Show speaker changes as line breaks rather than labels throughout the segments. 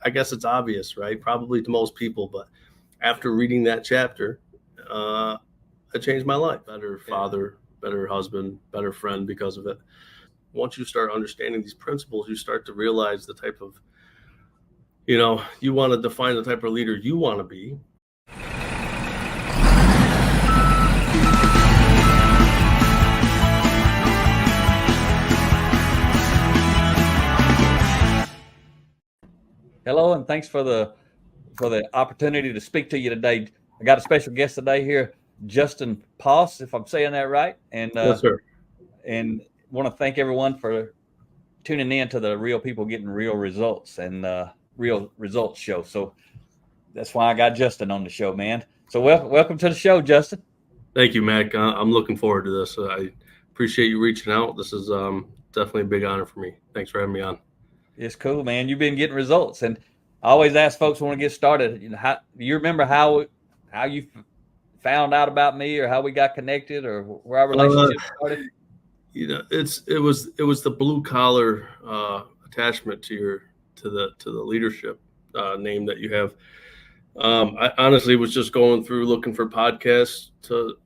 I guess it's obvious, right? Probably to most people, but after reading that chapter, it changed my life. Better father, better husband, better friend because of it. Once you start understanding these principles, you start to realize the type of, you want to define the type of leader you want to be.
Hello, and thanks for the opportunity to speak to you today. I got a special guest today here, Justin Poss, if I'm saying that right. And
Yes, sir.
And want to thank everyone for tuning in to the Real People Getting Real Results and Real Results show. So that's why I got Justin on the show, man. So welcome to the show, Justin.
Thank you, Mac. I'm looking forward to this. I appreciate you reaching out. This is definitely a big honor for me. Thanks for having me on.
It's cool, man. You've been getting results, and I always ask folks when we get started. Do you remember how you found out about me, or how we got connected, or where our relationship started?
It was the blue collar attachment to the leadership name that you have. I honestly was just going through looking for podcasts to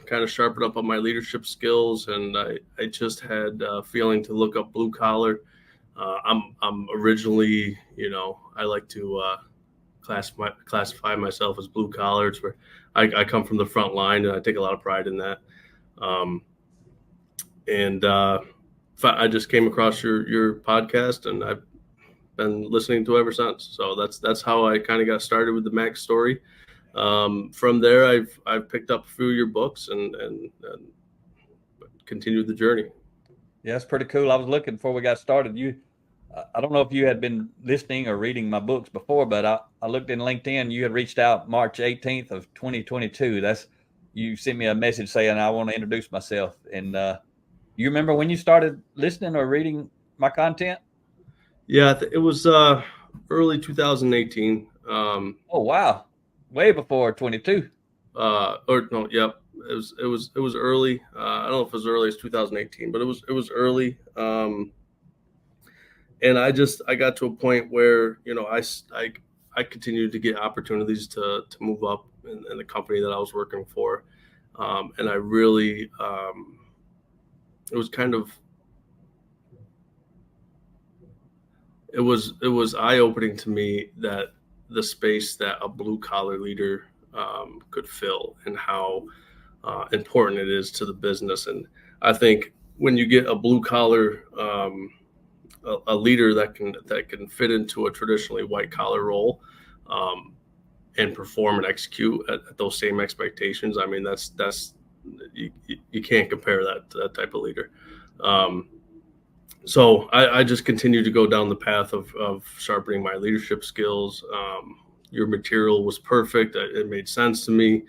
kind of sharpen up on my leadership skills, and I just had a feeling to look up blue collar. I'm originally, I like to classify myself as blue collar. It's where I come from the front line, and I take a lot of pride in that. I just came across your podcast, and I've been listening to it ever since. So that's how I kind of got started with the Max story. From there, I've picked up a few of your books and continued the journey.
Yeah, it's pretty cool. I was looking before we got started. I don't know if you had been listening or reading my books before, but I looked in LinkedIn. You had reached out March 18th of 2022. You sent me a message saying I want to introduce myself. And you remember when you started listening or reading my content?
Yeah, it was early 2018.
Oh wow, way before 22.
Yep. It was early. I don't know if it was early as 2018, but it was early. And I got to a point where I continued to get opportunities to move up in the company that I was working for, and I really it was kind of it was eye-opening to me that the space that a blue collar leader could fill, and how important it is to the business. And I think when you get a blue collar a leader that can fit into a traditionally white collar role and perform and execute at those same expectations, I mean that's you can't compare that to that type of leader. So I just continue to go down the path of sharpening my leadership skills. Your material was perfect. It made sense to me.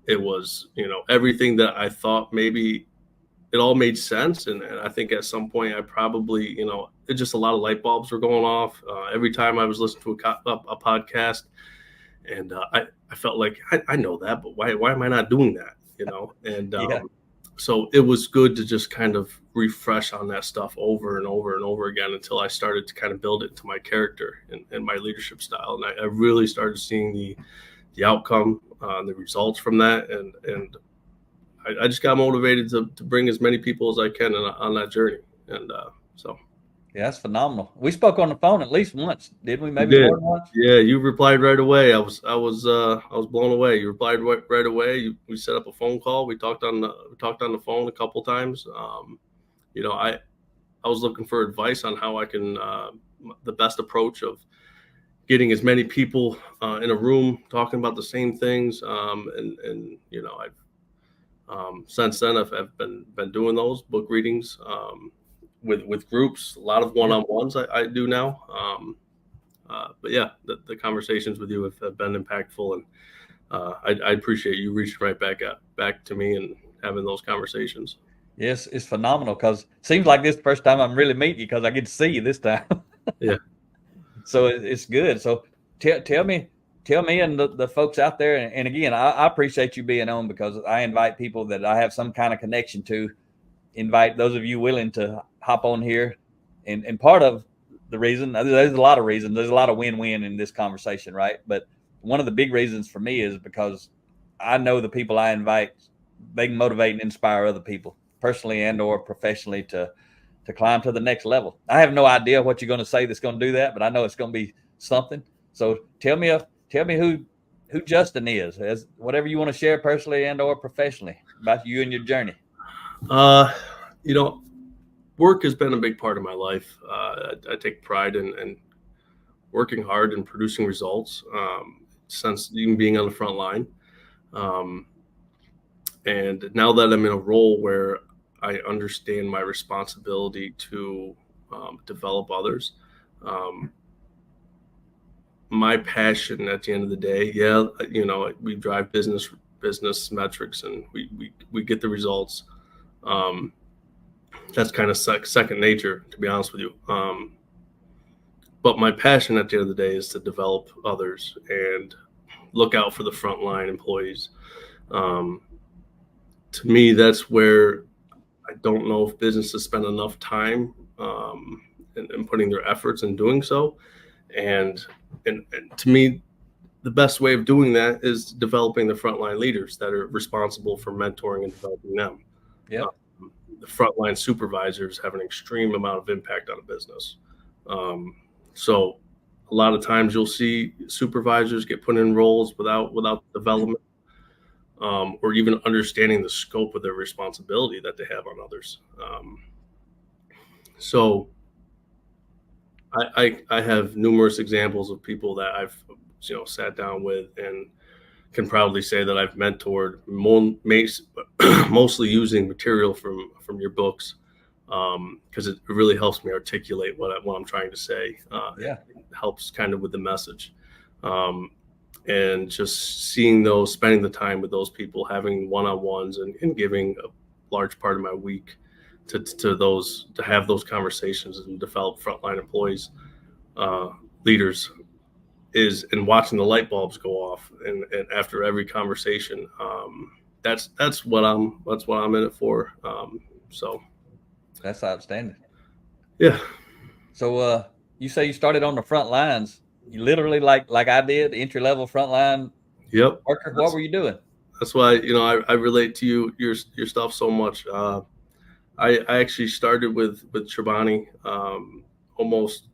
It was, everything that I thought maybe it all made sense. And I think at some point I probably, it just a lot of light bulbs were going off every time I was listening to a podcast. And I felt like I know that, but why am I not doing that? And
Yeah.
So it was good to just kind of refresh on that stuff over and over and over again until I started to kind of build it into my character and my leadership style. And I really started seeing the outcome, the results from that. And I just got motivated to bring as many people as I can on that journey. And so.
Yeah, that's phenomenal. We spoke on the phone at least once, didn't we? Maybe more than once.
Yeah, you replied right away. I was blown away. You replied right away. We set up a phone call. We talked on the phone a couple times. I was looking for advice on how I can the best approach of getting as many people in a room talking about the same things. I've since then I've been doing those book readings. With groups, a lot of one-on-ones I do now. But yeah, the conversations with you have been impactful, and I appreciate you reaching right back to me and having those conversations.
Yes, it's phenomenal because it seems like this is the first time I'm really meeting you because I get to see you this time.
Yeah.
So it's good. So tell me and the folks out there, and again, I appreciate you being on because I invite people that I have some kind of connection to. Invite those of you willing to hop on here, and part of the reason. There's a lot of reasons. There's a lot of win-win in this conversation, right? But one of the big reasons for me is because I know the people I invite, they can motivate and inspire other people personally and or professionally to climb to the next level. I have no idea what you're going to say that's going to do that, but I know it's going to be something. So tell me who Justin is, as whatever you want to share personally and or professionally about you and your journey.
You know, work has been a big part of my life. I take pride in working hard and producing results, since even being on the front line. Um, and now that I'm in a role where I understand my responsibility to develop others, um, my passion at the end of the day, yeah, we drive business metrics and we get the results. Um, that's kind of second nature, to be honest with you. But my passion at the end of the day is to develop others and look out for the frontline employees. Um, to me, that's where I don't know if businesses spend enough time in putting their efforts in doing so. And to me, the best way of doing that is developing the frontline leaders that are responsible for mentoring and developing them.
Yeah.
The frontline supervisors have an extreme amount of impact on a business. So a lot of times you'll see supervisors get put in roles without development, or even understanding the scope of their responsibility that they have on others. So I have numerous examples of people that I've sat down with and can proudly say that I've mentored, mostly using material from your books, because it really helps me articulate what I'm trying to say.
Yeah.
It helps kind of with the message, and just spending the time with those people, having one-on-ones, and giving a large part of my week to have those conversations and develop frontline employees, leaders, and watching the light bulbs go off and after every conversation. That's what I'm in it for. So
That's outstanding.
yeah.
So you say you started on the front lines. You literally like I did, entry level frontline
Yep.
worker. What were you doing?
That's why I relate to your stuff so much. I actually started with Chobani, almost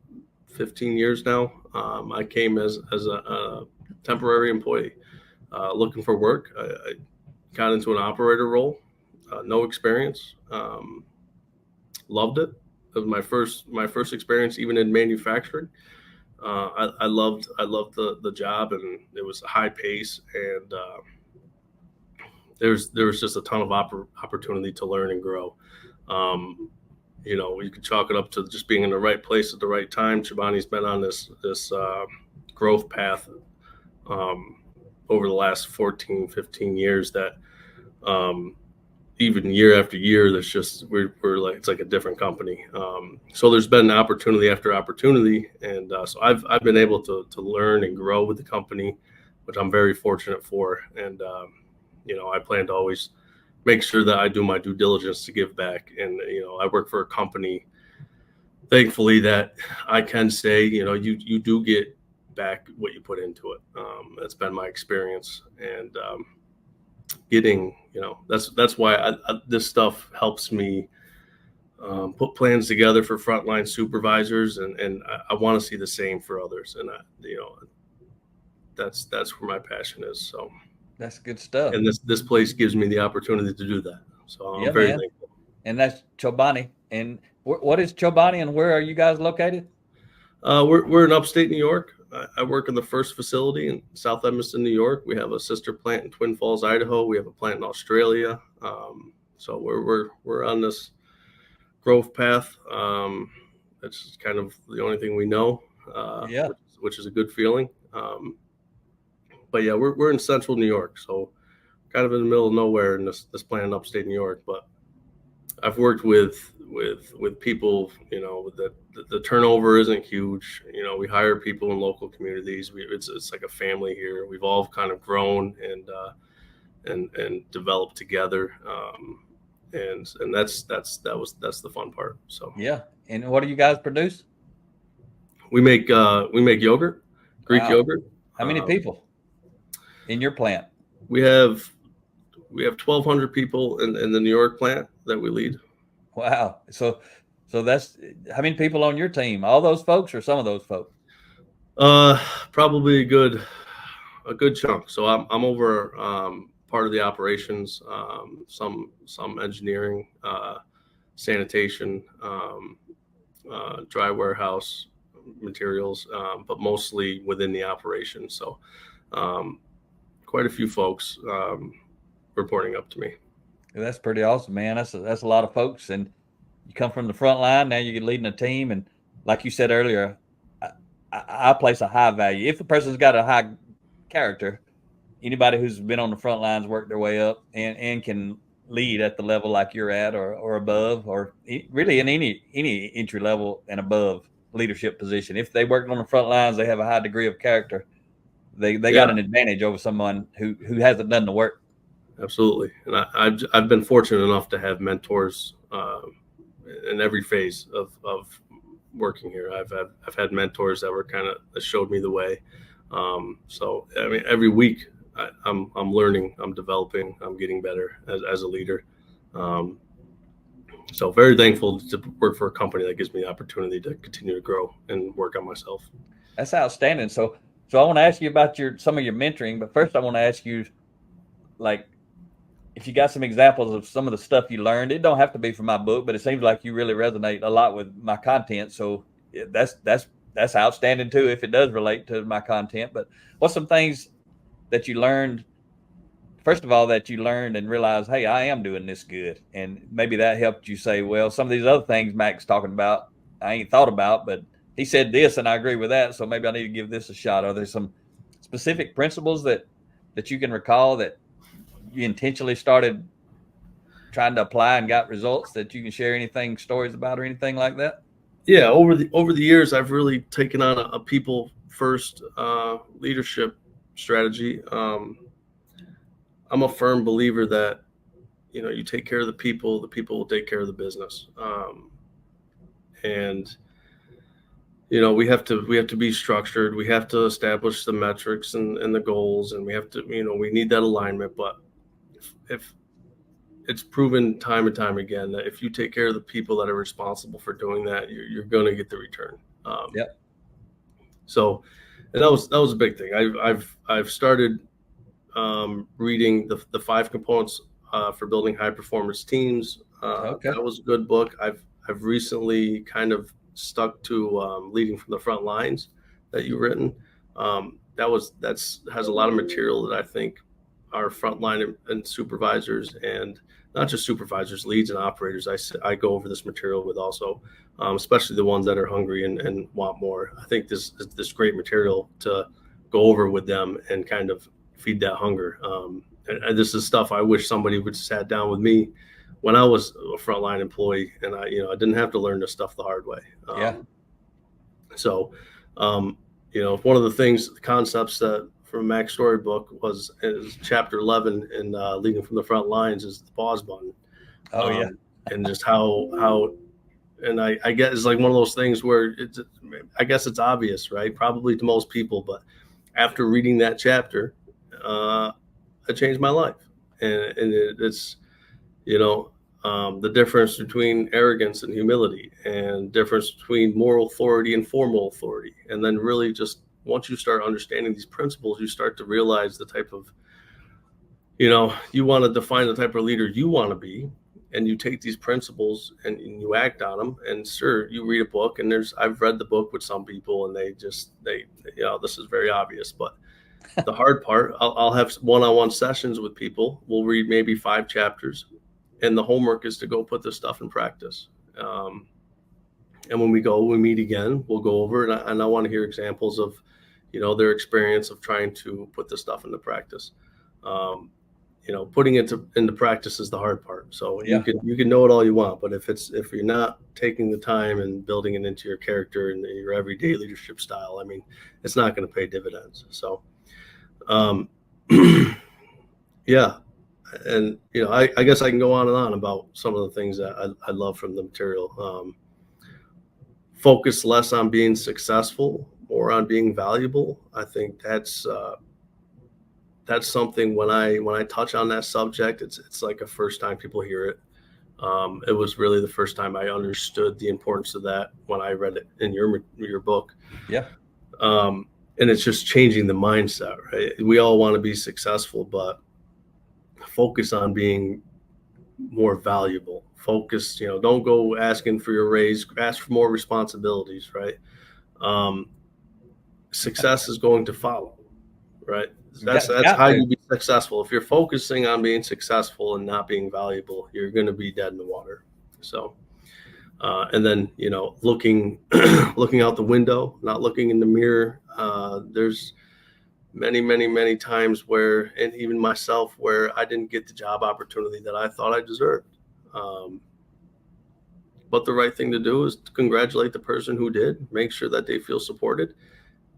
15 years now. I came as a temporary employee, looking for work. I got into an operator role, no experience. Loved it. It was my first experience even in manufacturing. I loved the job, and it was a high pace, and there was just a ton of opportunity to learn and grow. You could chalk it up to just being in the right place at the right time. Chobani's been on this growth path, over the last 14, 15 years that, even year after year, there's just, we're like, it's like a different company. So there's been opportunity after opportunity. And so I've been able to learn and grow with the company, which I'm very fortunate for. And, I plan to always make sure that I do my due diligence to give back. And, I work for a company, thankfully, that I can say, you do get back what you put into it. That's been my experience. And getting, that's why this stuff helps me put plans together for frontline supervisors. And I want to see the same for others. And, that's where my passion is. So
that's good stuff.
And this place gives me the opportunity to do that. So I'm very thankful.
And that's Chobani. And what is Chobani, and where are you guys located?
We're in upstate New York. I work in the first facility in South Edmondson, New York. We have a sister plant in Twin Falls, Idaho. We have a plant in Australia. So we're on this growth path. That's kind of the only thing we know. Which is a good feeling. But yeah, we're in central New York, so kind of in the middle of nowhere in this plant in upstate New York. But I've worked with people, that the turnover isn't huge. We hire people in local communities. It's like a family here. We've all kind of grown and developed together. And that's the fun part. So
yeah. And what do you guys produce?
We make yogurt, Greek
Wow.
yogurt.
How many people in your plant?
We have 1,200 people in the New York plant that we lead.
Wow. So that's how many people on your team? All those folks or some of those folks?
Probably a good chunk. So I'm over part of the operations, some engineering, sanitation, dry warehouse materials, but mostly within the operation. So um, quite a few folks reporting up to me.
That's pretty awesome, man. That's a lot of folks, and you come from the front line. Now you're leading a team, and like you said earlier, I place a high value. If the person's got a high character, anybody who's been on the front lines worked their way up and can lead at the level like you're at or above, or really in any entry level and above leadership position. If they worked on the front lines, they have a high degree of character. They got
Yeah,
an advantage over someone who hasn't done the work.
absolutely. And I've been fortunate enough to have mentors in every phase of working here. I've had mentors that were that showed me the way. So I mean, every week I'm learning, I'm developing, I'm getting better as a leader. Um, so very thankful to work for a company that gives me the opportunity to continue to grow and work on myself.
That's outstanding. So I want to ask you about some of your mentoring, but first I want to ask you, like, if you got some examples of some of the stuff you learned. It don't have to be from my book, but it seems like you really resonate a lot with my content. So that's outstanding too, if it does relate to my content. But what's some things that you learned? First of all, that you learned and realized, hey, I am doing this good, and maybe that helped you say, well, some of these other things Mac's talking about, I ain't thought about, but he said this, and I agree with that. So maybe I need to give this a shot. Are there some specific principles that you can recall that you intentionally started trying to apply and got results that you can share anything, stories about, or anything like that?
Yeah, over the years, I've really taken on a people first leadership strategy. I'm a firm believer that you take care of the people will take care of the business. And we have to be structured. We have to establish the metrics and the goals, and we have to we need that alignment. But if it's proven time and time again that if you take care of the people that are responsible for doing that, you're going to get the return.
Yep.
So, and that was a big thing. I've started reading the 5 components for building high performance teams.
Okay.
That was a good book. I've recently kind of stuck to leading from the front lines that you've written. That's has a lot of material that I think our frontline and supervisors, and not just supervisors, leads and operators. I go over this material with also, especially the ones that are hungry and want more. I think this is this great material to go over with them and kind of feed that hunger. And this is stuff I wish somebody would sat down with me when I was a frontline employee, and I didn't have to learn this stuff the hard way.
Yeah.
So, one of the concepts that from Mac's storybook is chapter 11 in Leading from the Front Lines is the pause button.
Oh yeah.
And just how and I guess it's like one of those things where I guess it's obvious, right? Probably to most people, but after reading that chapter, it changed my life, and it's the difference between arrogance and humility, and difference between moral authority and formal authority, and then really just once you start understanding these principles, you start to realize the type of you want to define the type of leader you want to be, and you take these principles and you act on them. And sure, you read a book, and I've read the book with some people, and they this is very obvious, but the hard part, I'll have one-on-one sessions with people. We'll read maybe 5 chapters, and the homework is to go put this stuff in practice. And when we meet again, we'll go over it, and I want to hear examples of, their experience of trying to put this stuff into practice. Putting it into practice is the hard part. So
Yeah.
you can know it all you want, but if you're not taking the time and building it into your character and your everyday leadership style, I mean, it's not going to pay dividends. So, yeah. And, I guess I can go on and on about some of the things that I love from the material. focus less on being successful, more on being valuable. I think that's something when I touch on that subject, it's like a first time people hear it. It was really the first time I understood the importance of that when I read it in your book.
Yeah.
And it's just changing the mindset, right? We all want to be successful, but focus on being more valuable. Focus, don't go asking for your raise, ask for more responsibilities, right? Um, Success is going to follow, right? That's
Got
how
to.
you be successful. If you're focusing on being successful and not being valuable, you're going to be dead in the water. So, and then looking looking out the window, not looking in the mirror. There's many times where, and even myself, where I didn't get the job opportunity that I thought I deserved. Um, but the right thing to do is to congratulate the person who did, make sure that they feel supported,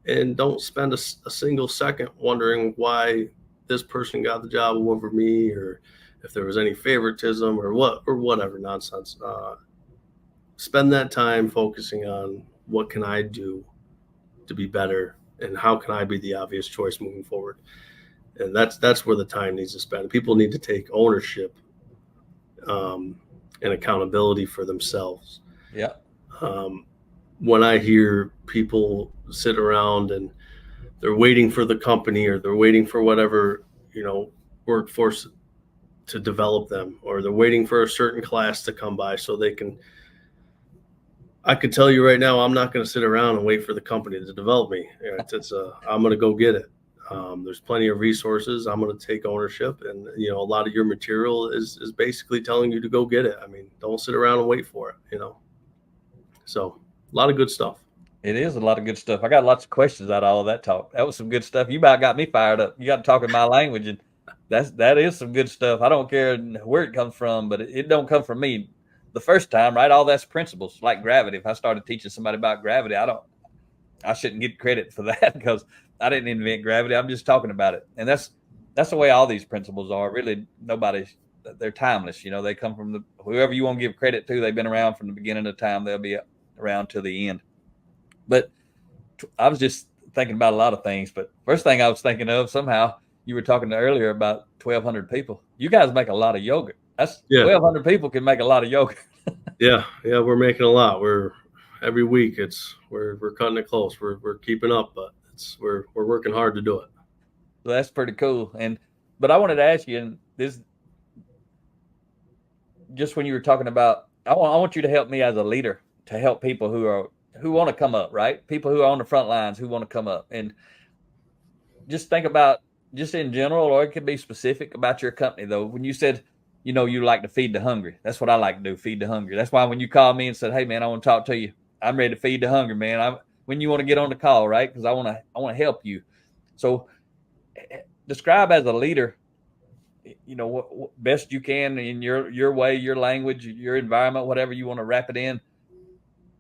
and don't spend a single second wondering why this person got the job over me, or if there was any favoritism or whatever nonsense. Spend that time focusing on what can I do to be better, and how can I be the obvious choice moving forward. And that's where the time needs to spend. People need to take ownership, um, and accountability for themselves.
Yeah.
Um, when I hear people sit around and they're waiting for the company, or they're waiting for whatever workforce to develop them, or they're waiting for a certain class to come by so they can. I could tell you right now, I'm not going to sit around and wait for the company to develop me. I'm going to go get it. There's plenty of resources. I'm going to take ownership, and a lot of your material is basically telling you to go get it. I mean, don't sit around and wait for it. So a lot of good stuff.
It is a lot of good stuff. I got lots of questions out of all of that talk. That was some good stuff. You about got me fired up. You got to talk in my language, and that is some good stuff. I don't care where it comes from, but it don't come from me the first time, right? All that's principles, like gravity. If I started teaching somebody about gravity, I shouldn't get credit for that because I didn't invent gravity. I'm just talking about it, and that's the way all these principles are. Really, they're timeless. They come from whoever you want to give credit to. They've been around from the beginning of time. They'll be around to the end. But I was just thinking about a lot of things. But first thing I was thinking of, somehow you were talking earlier about 1,200 people. You guys make a lot of yogurt. That's
Yeah.
1,200 people can make a lot of yogurt.
Yeah, we're making a lot. Every week we're cutting it close. We're keeping up, but we're working hard to do it.
So that's pretty cool. But I wanted to ask you, and this just when you were talking about, I want you to help me as a leader to help people who want to come up, right? People who are on the front lines who want to come up, and just think about just in general, or it could be specific about your company though. When you said, you like to feed the hungry, that's what I like to do, feed the hungry. That's why when you called me and said, "Hey man, I want to talk to you," I'm ready to feed the hungry, man. When you want to get on the call, right? Because I want to help you. So describe as a leader, what best you can in your way, your language, your environment, whatever you want to wrap it in.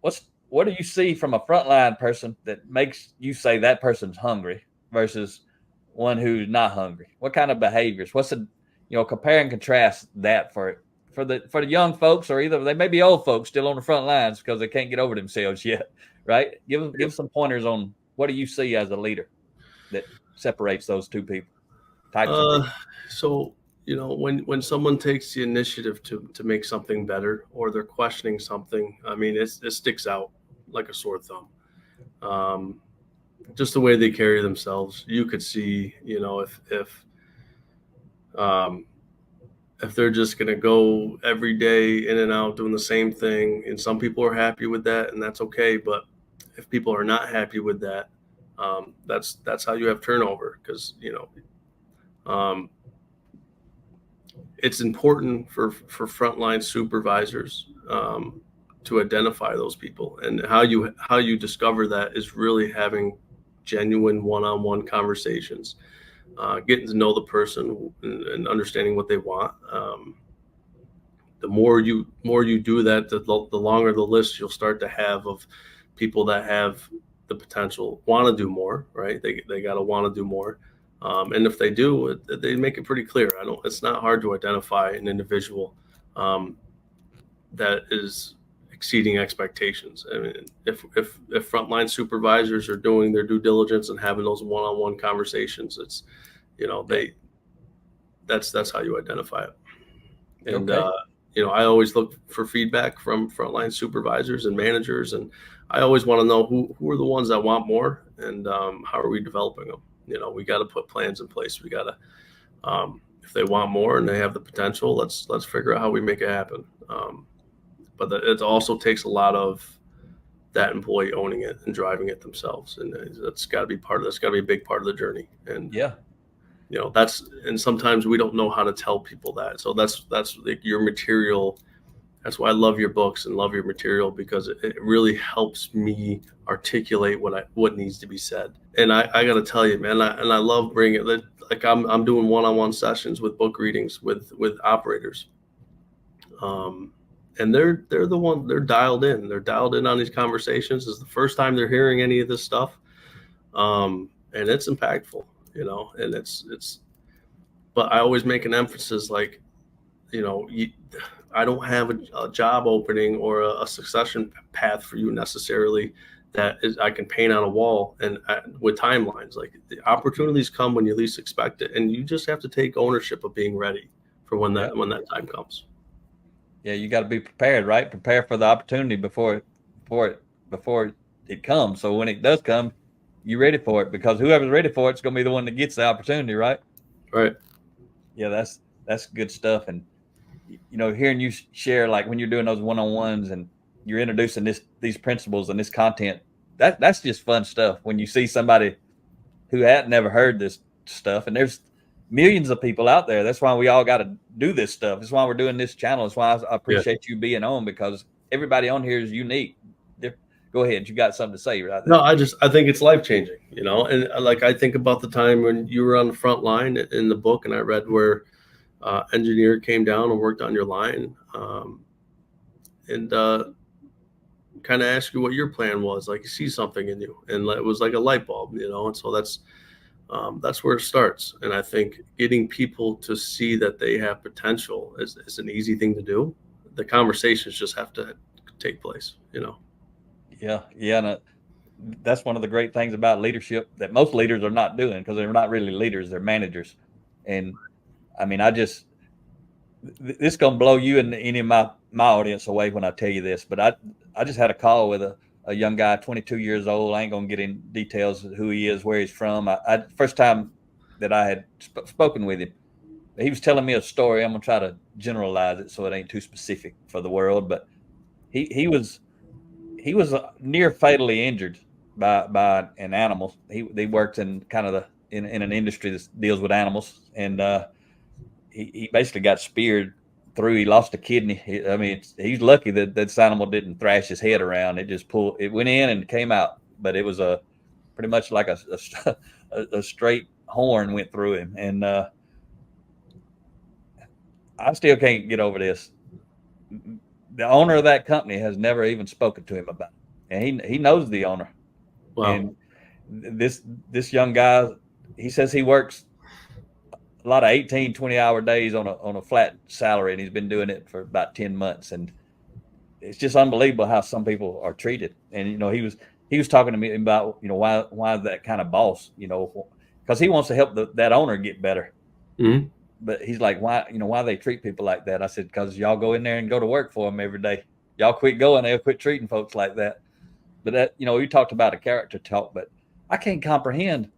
What do you see from a frontline person that makes you say that person's hungry versus one who's not hungry? What kind of behaviors? What's compare and contrast that for the young folks, or either they may be old folks still on the front lines because they can't get over themselves yet, right? Give some pointers on what do you see as a leader that separates those two types of people.
So when someone takes the initiative to make something better, or they're questioning something, I mean, it sticks out like a sore thumb. Just the way they carry themselves, you could see, if they're just going to go every day in and out doing the same thing, and some people are happy with that, and that's okay. But if people are not happy with that, that's how you have turnover, because it's important for frontline supervisors to identify those people, and how you discover that is really having genuine one-on-one conversations, getting to know the person and understanding what they want. The more you do that, the longer the list you'll start to have of people that have the potential, want to do more, right? They got to want to do more. And if they do, they make it pretty clear. It's not hard to identify an individual that is exceeding expectations. I mean, if frontline supervisors are doing their due diligence and having those one-on-one conversations, it's, that's how you identify it. And
Okay.
I always look for feedback from frontline supervisors and managers, and I always want to know who are the ones that want more, and how are we developing them. We got to put plans in place. We got to, if they want more and they have the potential, let's figure out how we make it happen. But it also takes a lot of that employee owning it and driving it themselves, and that's got to be a big part of the journey. And
Yeah.
and sometimes we don't know how to tell people that. So that's like your material. That's why I love your books and love your material, because it really helps me articulate what needs to be said. And I got to tell you, man, I love bringing it. Like I'm doing one-on-one sessions with book readings with operators. And they're dialed in. They're dialed in on these conversations. It's the first time they're hearing any of this stuff. And it's impactful, and it's, but I always make an emphasis, like, I don't have a job opening or a succession path for you necessarily that I can paint on a wall, and with timelines. Like, the opportunities come when you least expect it, and you just have to take ownership of being ready for when that time comes.
Yeah, you got to be prepared, right? Prepare for the opportunity before it comes. So when it does come, you're ready for it, because whoever's ready for it's going to be the one that gets the opportunity, right?
Right.
Yeah, that's good stuff. And hearing you share, like when you're doing those one-on-ones and you're introducing these principles and this content, that's just fun stuff. When you see somebody who had never heard this stuff, and there's millions of people out there. That's why we all got to do this stuff. That's why we're doing this channel. That's why I appreciate you being on, because everybody on here is unique. Go ahead. You got something to say right there.
No, I think it's life-changing, and like, I think about the time when you were on the front line in the book, and I read where engineer came down and worked on your line, and kind of asked you what your plan was. Like, he sees something in you, and it was like a light bulb, and so that's where it starts. And I think getting people to see that they have potential is an easy thing to do. The conversations just have to take place.
Yeah, and that's one of the great things about leadership that most leaders are not doing, because they're not really leaders; they're managers. And I mean, this gonna blow you and any of my audience away when I tell you this, but I just had a call with a young guy, 22 years old. I ain't gonna get in details of who he is, where he's from. First time that I had spoken with him, he was telling me a story. I'm gonna try to generalize it so it ain't too specific for the world, but he was near fatally injured by an animal. He worked in kind of in an industry that deals with animals, and he basically got speared through. He lost a kidney. He's lucky that this animal didn't thrash his head around. It just it went in and came out, but it was pretty much like a straight horn went through him. And I still can't get over this. The owner of that company has never even spoken to him about it, and he knows the owner.
Wow.
And this young guy, he says he works a lot of 18, 20-hour days on a flat salary, and he's been doing it for about 10 months. And it's just unbelievable how some people are treated. And he was talking to me about why that kind of boss, because he wants to help that owner get better.
Mm-hmm.
But he's like, why they treat people like that? I said, because y'all go in there and go to work for them every day. Y'all quit going, they'll quit treating folks like that. But that, you talked about a character talk, but I can't comprehend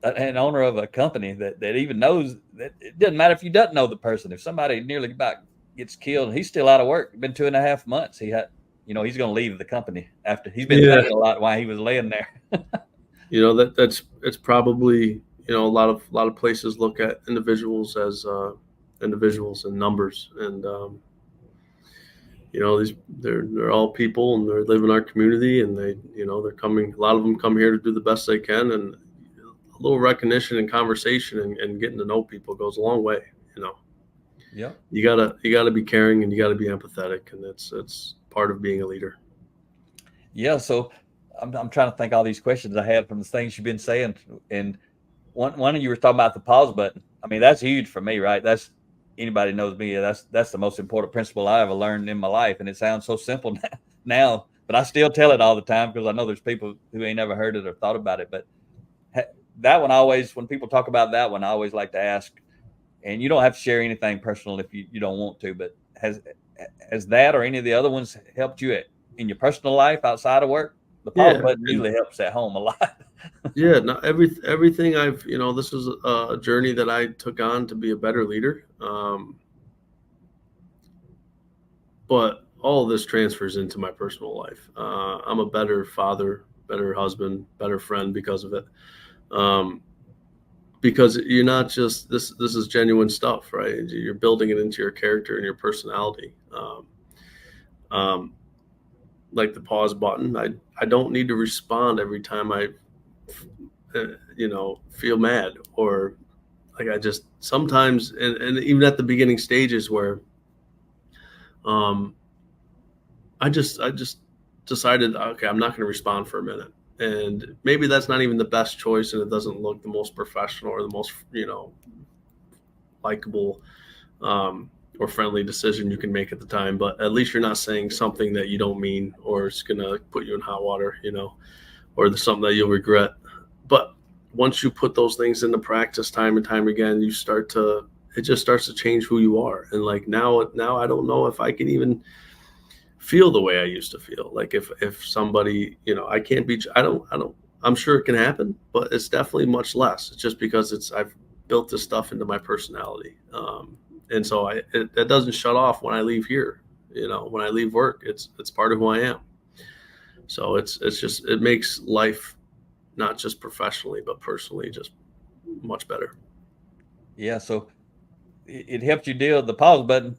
an owner of a company that even knows that it doesn't matter if you doesn't know the person. If somebody nearly about gets killed, he's still out of work. It's been 2.5 months. He's going to leave the company after he's been thinking a lot while he was laying there.
It's probably, a lot of places look at individuals as individuals and numbers, and they're all people, and they live in our community, and they're coming. A lot of them come here to do the best they can, and a little recognition and conversation and getting to know people goes a long way.
Yeah.
You gotta be caring, and you gotta be empathetic, and it's part of being a leader.
Yeah. So I'm trying to think all these questions I had from the things you've been saying, and one of you were talking about the pause button. I mean, that's huge for me, right? That's anybody knows me, that's the most important principle I ever learned in my life, and it sounds so simple now, but I still tell it all the time because I know there's people who ain't never heard it or thought about it. But that one always, when people talk about that one, I always like to ask, and you don't have to share anything personal if you don't want to, but has that or any of the other ones helped you in your personal life outside of work? The pause button usually helps at home a lot.
Yeah, no, everything I've, this is a journey that I took on to be a better leader. But all of this transfers into my personal life. I'm a better father, better husband, better friend because of it. Because you're not just this is genuine stuff, right? You're building it into your character and your personality. Like the pause button, I don't need to respond every time I feel mad, or like I just sometimes, and even at the beginning stages where I just decided, okay, I'm not going to respond for a minute. And maybe that's not even the best choice, and it doesn't look the most professional or the most, likable or friendly decision you can make at the time. But at least you're not saying something that you don't mean, or it's going to put you in hot water, or something that you'll regret. But once you put those things into practice time and time again, it just starts to change who you are. And like now I don't know if I can even feel the way I used to feel. Like if somebody, I can't be, I'm sure it can happen, but it's definitely much less. It's just because I've built this stuff into my personality. And so that doesn't shut off when I leave here. When I leave work, it's part of who I am. So it makes life not just professionally, but personally, just much better.
Yeah. So it helps you deal with the pause button.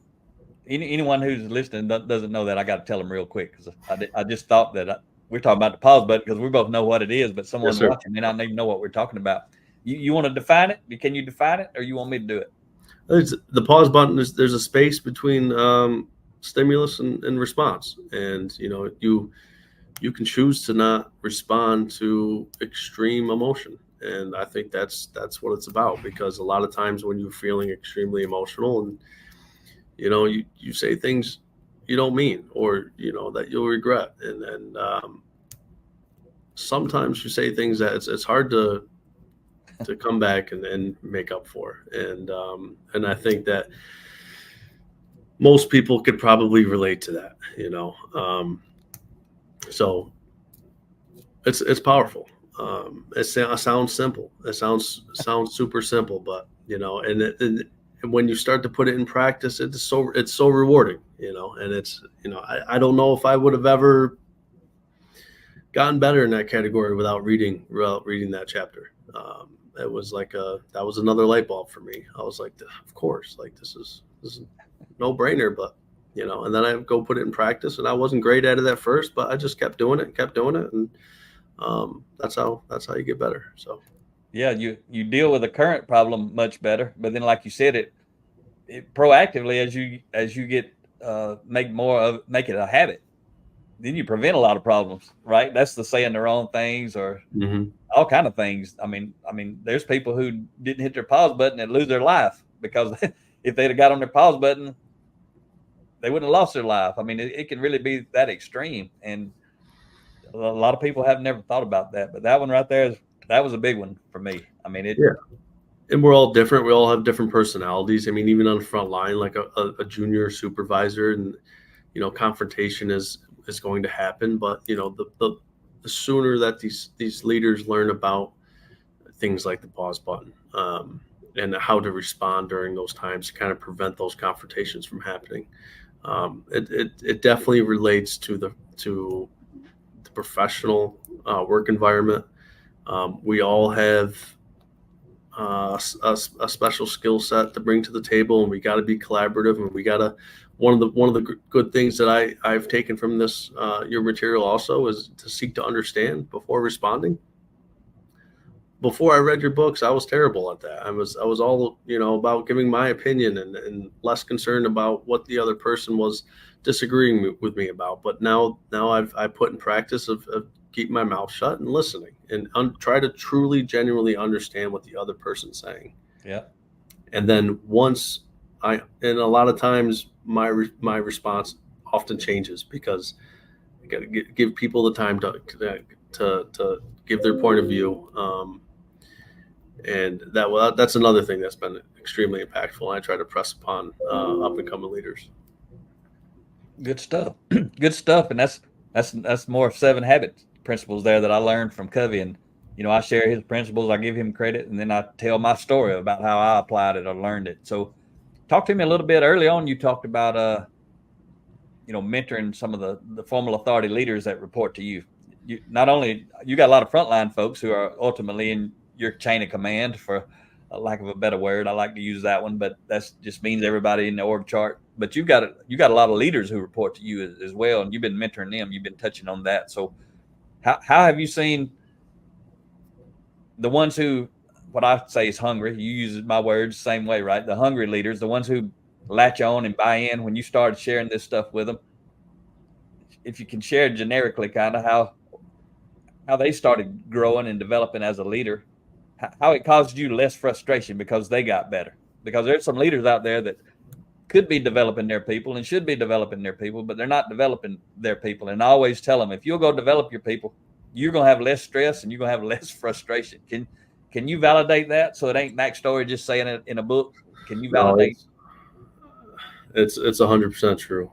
Anyone who's listening doesn't know that, I got to tell them real quick, because I just thought that we're talking about the pause button because we both know what it is, but someone watching may not even know what we're talking about. You want to define it? Can you define it, or you want me to do it?
The pause button there's a space between stimulus and response, and you can choose to not respond to extreme emotion. And I think that's what it's about, because a lot of times when you're feeling extremely emotional and you say things you don't mean, or that you'll regret, and sometimes you say things that it's hard to come back and make up for. And I think that most people could probably relate to that. So it's powerful. It sounds simple. It sounds super simple, but and when you start to put it in practice, it's so rewarding. And it's I don't know if I would have ever gotten better in that category without reading that chapter. It was like that was another light bulb for me. I was like, of course, like this is no brainer, but and then I go put it in practice, and I wasn't great at it at first, but I just kept doing it, and that's how you get better. So
yeah, you deal with the current problem much better, but then like you said, it proactively, as you get make it a habit, then you prevent a lot of problems, right? That's the saying the wrong things, or all kind of things. I mean, there's people who didn't hit their pause button and lose their life because if they'd have got on their pause button, they wouldn't have lost their life. I mean, it can really be that extreme, and a lot of people have never thought about that. But that one right there that was a big one for me. I mean,
yeah. And we're all different. We all have different personalities. I mean, even on the front line, like a junior supervisor, and confrontation is going to happen. But the sooner that these leaders learn about things like the pause button, and how to respond during those times to kind of prevent those confrontations from happening, it definitely relates to the professional work environment. We all have a special skill set to bring to the table, and we got to be collaborative, and we got to one of the good things that I've taken from this your material also is to seek to understand before responding. Before I read your books, I was terrible at that. I was all about giving my opinion, and less concerned about what the other person was disagreeing with me about. But now I put in practice of keeping my mouth shut and listening, and try to truly, genuinely understand what the other person's saying.
Yeah.
And then once and a lot of times my response often changes because I got to give people the time to give their point of view. And that's another thing that's been extremely impactful. And I try to press upon up and coming leaders.
Good stuff. Good stuff. And that's more of 7 habit principles there that I learned from Covey. And I share his principles, I give him credit, and then I tell my story about how I applied it or learned it. So talk to me a little bit. Early on, you talked about mentoring some of the formal authority leaders that report to you. Not only you got a lot of frontline folks who are ultimately in your chain of command, for a lack of a better word. I like to use that one, but that just means everybody in the org chart. But you got a lot of leaders who report to you as well, and you've been mentoring them. You've been touching on that. So how have you seen the ones who, what I say is hungry? You use my words the same way, right? The hungry leaders, the ones who latch on and buy in when you started sharing this stuff with them. If you can share generically, kind of how they started growing and developing as a leader, how it caused you less frustration because they got better. Because there's some leaders out there that could be developing their people and should be developing their people, but they're not developing their people. And I always tell them, if you'll go develop your people, you're going to have less stress and you're going to have less frustration. Can you validate that? So it ain't Mac Story just saying it in a book. Can you validate?
No, it's 100% true.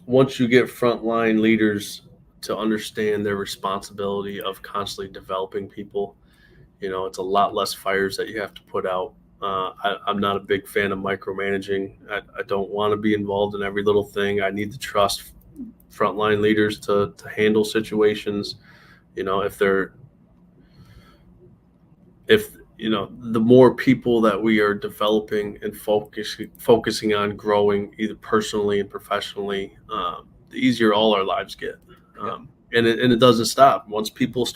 Once you get frontline leaders to understand their responsibility of constantly developing people, it's a lot less fires that you have to put out. I'm not a big fan of micromanaging. I don't want to be involved in every little thing. I need to trust frontline leaders to handle situations. The more people that we are developing and focusing on growing either personally and professionally, the easier all our lives get. And it doesn't stop. Once people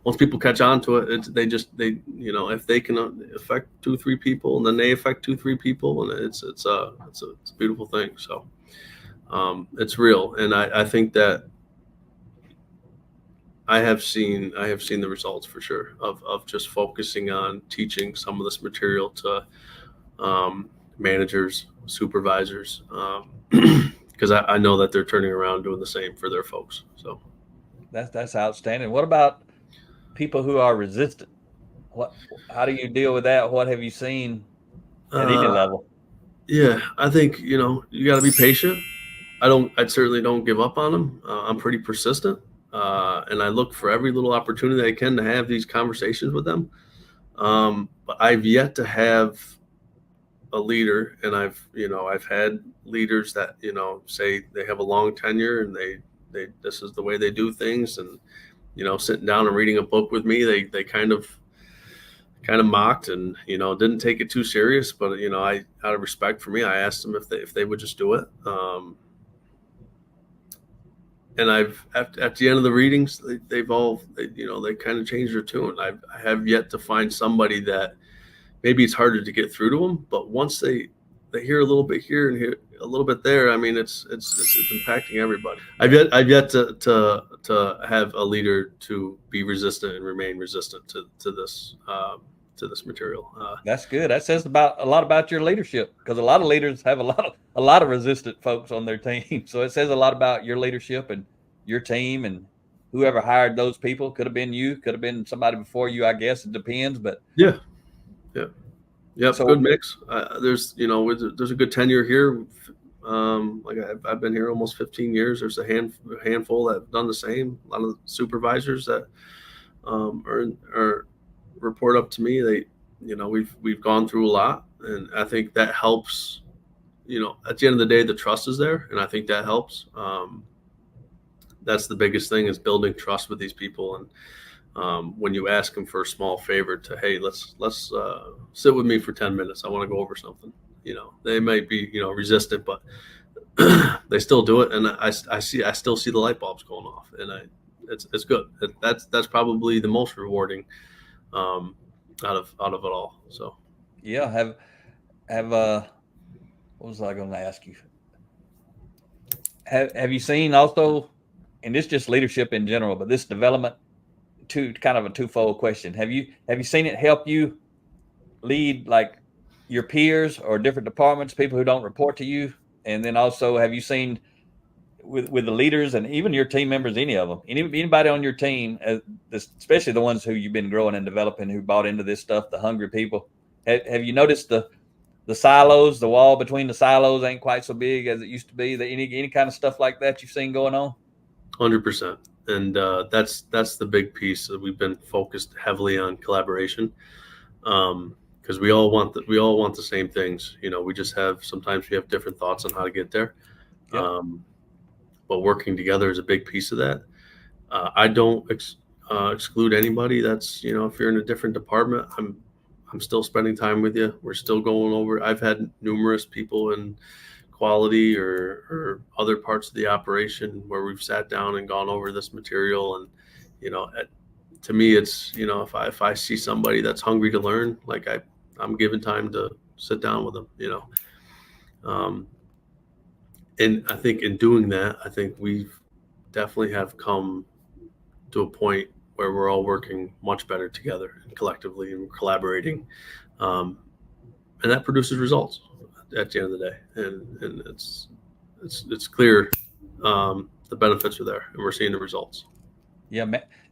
once people catch on to it, if they can affect 2-3 people, and then they affect 2-3 people, and it's a beautiful thing. So it's real, and I think that I have seen the results for sure of just focusing on teaching some of this material to managers, supervisors, because I know that they're turning around doing the same for their folks. So
that's outstanding. What about people who are resistant? How do you deal with that? What have you seen at any level?
Yeah, I think you got to be patient. I certainly don't give up on them. I'm pretty persistent, and I look for every little opportunity I can to have these conversations with them. But I've yet to have a leader, and I've had leaders that say they have a long tenure and they this is the way they do things, and sitting down and reading a book with me, they kind of mocked and didn't take it too serious, but I, out of respect for me, I asked them if they would just do it. And I've at the end of the readings, they kind of changed their tune. I have yet to find somebody that maybe it's harder to get through to them, but once they hear a little bit here and hear a little bit there, I mean, it's impacting everybody. I've yet to have a leader to be resistant and remain resistant to this material.
That's good. That says a lot about your leadership, because a lot of leaders have a lot of resistant folks on their team. So it says a lot about your leadership and your team, and whoever hired those people. Could have been you, could have been somebody before you, I guess. It depends, but
yeah. So, good mix. There's a good tenure here. Like I've been here almost 15 years. There's a handful that have done the same. A lot of supervisors that are report up to me. We've gone through a lot, and I think that helps. At the end of the day, the trust is there, and I think that helps. That's the biggest thing, is building trust with these people. And when you ask them for a small favor to, hey, let's sit with me for 10 minutes. I want to go over something. They might be resistant, but they still do it, and I still see the light bulbs going off, and it's good. That's probably the most rewarding out of it all. So
yeah, have what was I going to ask you? Have you seen also, and this just leadership in general, but this development kind of a twofold question. Have you seen it help you lead like your peers or different departments, people who don't report to you? And then also, have you seen with the leaders and even your team members, any of them, anybody on your team, especially the ones who you've been growing and developing, who bought into this stuff, the hungry people, have you noticed the silos, the wall between the silos ain't quite so big as it used to be? That any kind of stuff like that you've seen going on?
100%. And that's the big piece that we've been focused heavily on collaboration, because we all want the same things. We just sometimes we have different thoughts on how to get there.
Yep.
But working together is a big piece of that. I don't exclude anybody. That's if you're in a different department, I'm still spending time with you. We're still going over. I've had numerous people in quality or other parts of the operation where we've sat down and gone over this material. And to me, it's if I see somebody that's hungry to learn, like I'm given time to sit down with them. And I think in doing that, I think we've definitely have come to a point where we're all working much better together and collectively and collaborating, and that produces results at the end of the day. And it's clear, the benefits are there, and we're seeing the results.
Yeah,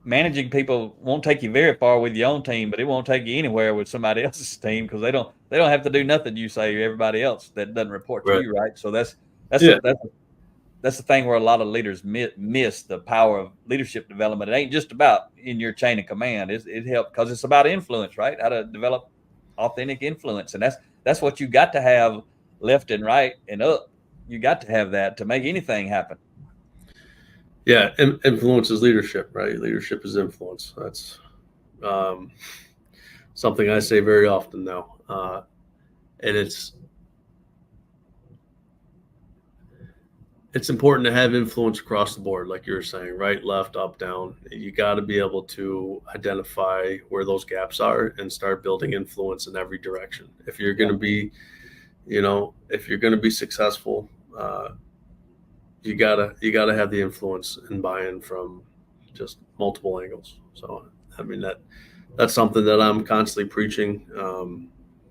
managing people won't take you very far with your own team, but it won't take you anywhere with somebody else's team, because they don't have to do nothing you say or everybody else that doesn't report to
Right.
you, right? So that's
Yeah.
that's the thing where a lot of leaders miss the power of leadership development. It ain't just about in your chain of command. It helps because it's about influence, right? How to develop authentic influence, and that's what you got to have left and right and up. You got to have that to make anything happen.
Yeah, influence is leadership, right? Leadership is influence. That's something I say very often now, and it's important to have influence across the board, like you were saying, right, left, up, down. You got to be able to identify where those gaps are and start building influence in every direction. If you're going to be, if you're going to be successful, you gotta have the influence and buy-in from just multiple angles. So, I mean, that's something that I'm constantly preaching.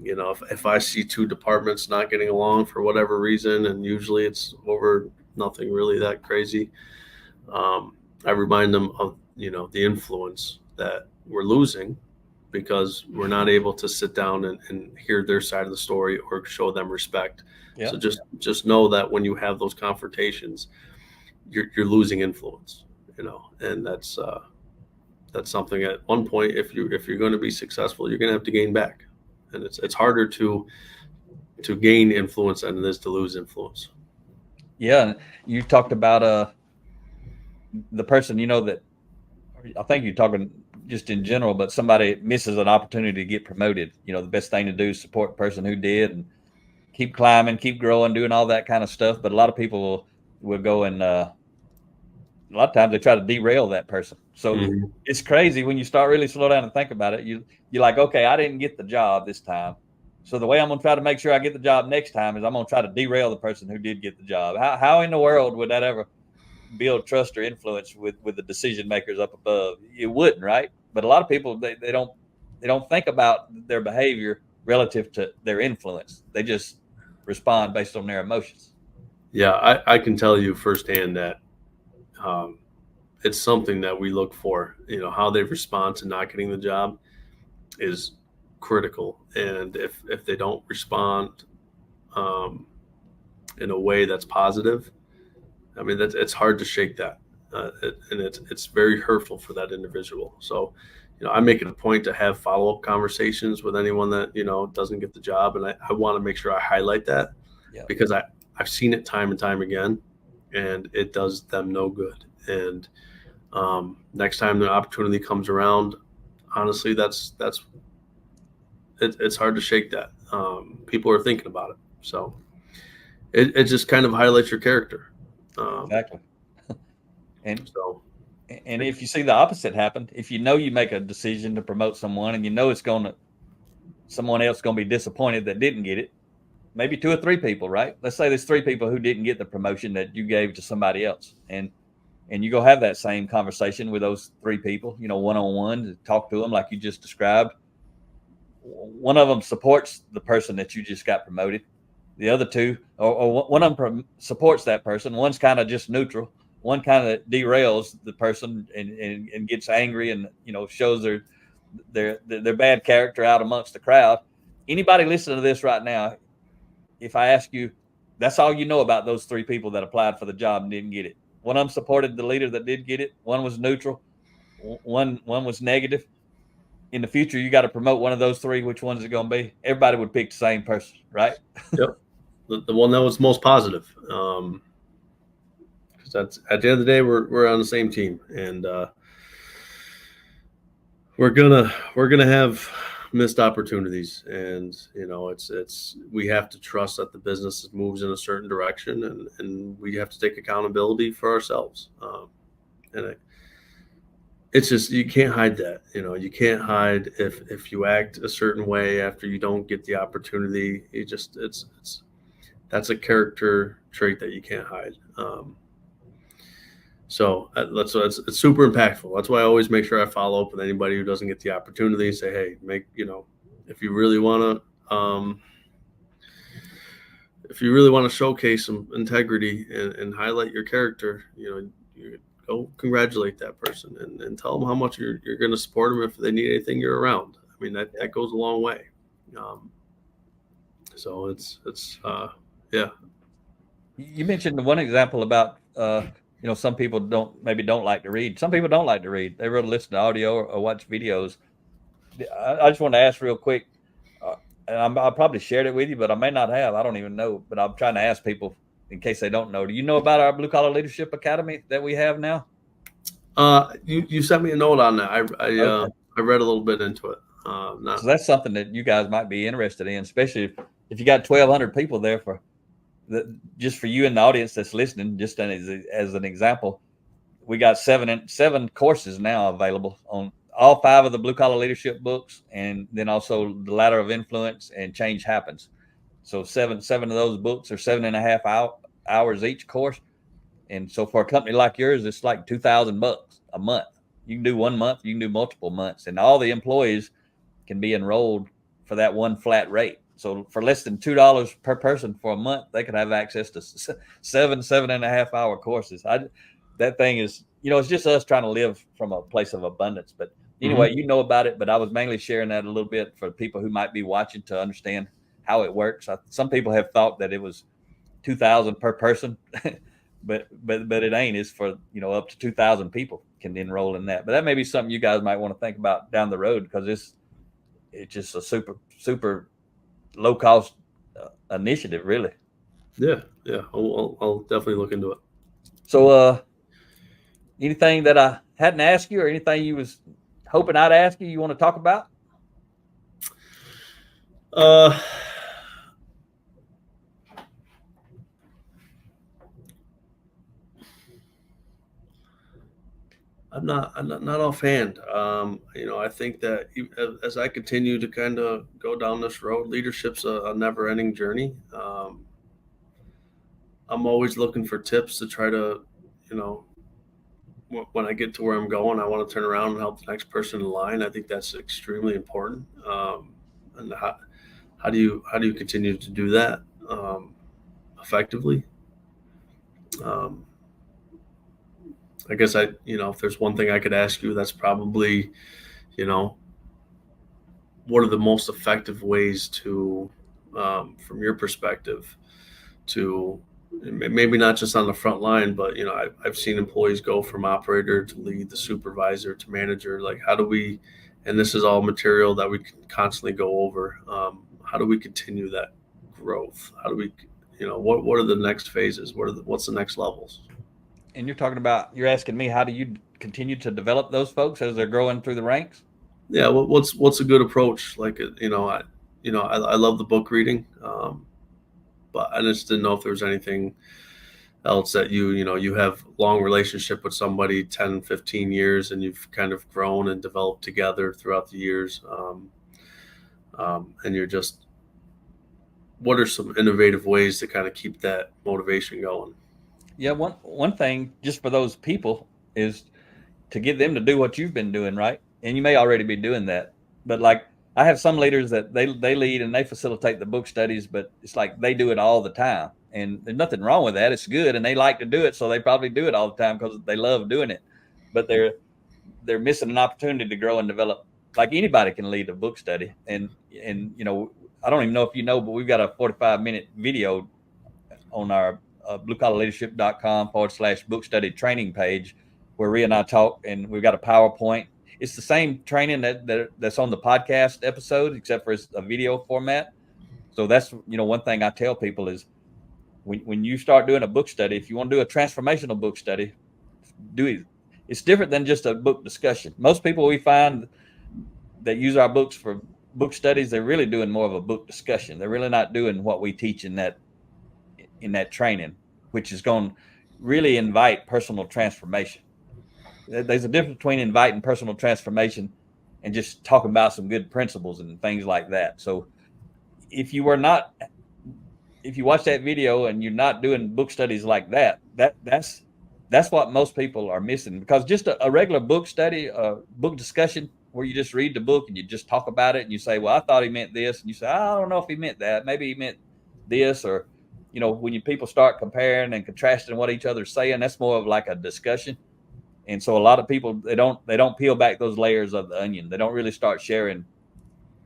If I see two departments not getting along for whatever reason, and usually it's over nothing really that crazy, I remind them of the influence that we're losing because we're not able to sit down and hear their side of the story or show them respect.
Yeah.
So just know that when you have those confrontations, you're losing influence, and that's something at one point, if you're going to be successful, you're going to have to gain back, and it's harder to gain influence than it is to lose influence.
Yeah, you talked about the person that I think you're talking just in general, but somebody misses an opportunity to get promoted. The best thing to do is support the person who did and keep climbing, keep growing, doing all that kind of stuff. But a lot of people will go and a lot of times they try to derail that person. So It's crazy when you start really slow down and think about it. You're like, okay, I didn't get the job this time. So the way I'm going to try to make sure I get the job next time is I'm going to try to derail the person who did get the job. How in the world would that ever build trust or influence with the decision makers up above? It wouldn't, right? But a lot of people, they don't think about their behavior relative to their influence. They just respond based on their emotions.
Yeah, I can tell you firsthand that it's something that we look for. How they respond to not getting the job is critical, and if they don't respond in a way that's positive, I mean, it's hard to shake that, and it's very hurtful for that individual. So, I make it a point to have follow-up conversations with anyone that doesn't get the job, and I want to make sure I highlight that, because I've seen it time and time again, and it does them no good. And next time the opportunity comes around, honestly, it's hard to shake that. People are thinking about it, so it just kind of highlights your character.
Exactly. And if you see the opposite happen, if you make a decision to promote someone and someone else going to be disappointed that didn't get it, maybe 2 or 3 people, right? Let's say there's 3 people who didn't get the promotion that you gave to somebody else. And and you go have that same conversation with those three people, one-on-one, to talk to them like you just described. One of them supports the person that you just got promoted. The other two, or one of them supports that person. One's kind of just neutral. One kind of derails the person and gets angry and shows their bad character out amongst the crowd. Anybody listening to this right now, if I ask you, that's all you know about those three people that applied for the job and didn't get it. One of them supported the leader that did get it. One was neutral. One was negative. In the future, you got to promote one of those three. Which one's it going to be? Everybody would pick the same person, right?
Yep. The one that was most positive. Because that's, at the end of the day, we're on the same team, and we're gonna have missed opportunities, and it's we have to trust that the business moves in a certain direction, and we have to take accountability for ourselves. And it's just, you can't hide that. You can't hide if you act a certain way after you don't get the opportunity. That's a character trait that you can't hide. So it's super impactful. That's why I always make sure I follow up with anybody who doesn't get the opportunity. Say, hey, if you really want to showcase some integrity and highlight your character, you go congratulate that person and tell them how much you're going to support them if they need anything, you're around. I mean, that goes a long way. So it's yeah.
You mentioned one example about some people don't like to read. Some people don't like to read. They rather listen to audio or watch videos. I just want to ask real quick, and I probably shared it with you, but I may not have. I don't even know. But I'm trying to ask people in case they don't know. Do you know about our Blue Collar Leadership Academy that we have now?
You sent me a note on that.
Okay.
I read a little bit into it.
So that's something that you guys might be interested in, especially if you got 1,200 people there just for you in the audience that's listening. Just as an example, we got seven courses now available on all 5 of the Blue Collar Leadership books, and then also the Ladder of Influence and Change Happens. So seven of those books are 7.5 hours each course. And so for a company like yours, it's like $2,000 a month. You can do 1 month, you can do multiple months, and all the employees can be enrolled for that one flat rate. So for less than $2 per person for a month, they could have access to 7.5 hour courses. That thing is, it's just us trying to live from a place of abundance. But anyway, you know about it, but I was mainly sharing that a little bit for people who might be watching to understand how it works. Some people have thought that it was $2,000 per person, but it ain't. It's for, up to 2,000 people can enroll in that. But that may be something you guys might want to think about down the road, because it's just a super low cost initiative, really.
Yeah. I'll definitely look into it.
So, anything that I hadn't asked you, or anything you was hoping I'd ask you want to talk about?
I'm not offhand. I think that as I continue to kind of go down this road, leadership's a never-ending journey. I'm always looking for tips to try to, when I get to where I'm going, I want to turn around and help the next person in line. I think that's extremely important. And how do you continue to do that effectively? I guess if there's one thing I could ask you, that's probably, what are the most effective ways to, from your perspective, to maybe not just on the front line, but I've seen employees go from operator to lead, the supervisor to manager. Like, how do we? And this is all material that we can constantly go over. How do we continue that growth? How do we, what are the next phases? What's the next levels?
And you're asking me, how do you continue to develop those folks as they're growing through the ranks?
Yeah. What's a good approach? Like, I love the book reading. But I just didn't know if there was anything else that you have long relationship with somebody 10, 15 years, and you've kind of grown and developed together throughout the years. And what are some innovative ways to kind of keep that motivation going?
Yeah, one thing just for those people is to get them to do what you've been doing, right? And you may already be doing that. But like I have some leaders that they lead and they facilitate the book studies, but it's like they do it all the time. And there's nothing wrong with that. It's good and they like to do it, so they probably do it all the time because they love doing it. But they're missing an opportunity to grow and develop. Like anybody can lead a book study. And I don't even know if you know, but we've got a 45-minute video on our bluecollarleadership.com/book study training page where Rhea and I talk, and we've got a PowerPoint. It's the same training that's on the podcast episode, except for it's a video format. So that's, one thing I tell people is when you start doing a book study, if you want to do a transformational book study, do it. It's different than just a book discussion. Most people we find that use our books for book studies, they're really doing more of a book discussion. They're really not doing what we teach in that training, which is going to really invite personal transformation. There's a difference between inviting personal transformation and just talking about some good principles and things like that. So if you watch that video and you're not doing book studies like that's what most people are missing, because just a regular book study, book discussion where you just read the book and you just talk about it and you say, well, I thought he meant this. And you say, I don't know if he meant that. Maybe he meant this. Or, when people start comparing and contrasting what each other's saying, that's more of like a discussion. And so a lot of people, they don't peel back those layers of the onion. They don't really start sharing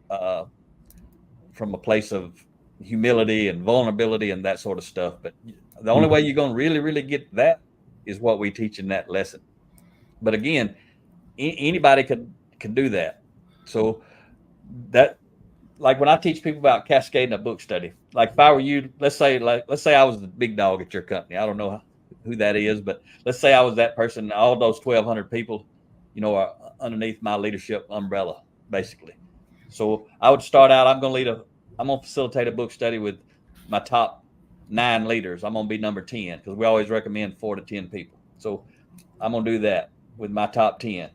from a place of humility and vulnerability and that sort of stuff. But the only way you're going to really, really get that is what we teach in that lesson. But again, anybody can do that. So that, like when I teach people about cascading a book study, like if I were you, let's say I was the big dog at your company. I don't know who that is, but let's say I was that person. All those 1,200 people, are underneath my leadership umbrella, basically. So I would start out. I'm going to facilitate a book study with my top 9 leaders. I'm going to be number 10 because we always recommend 4 to 10 people. So I'm going to do that with my top 10,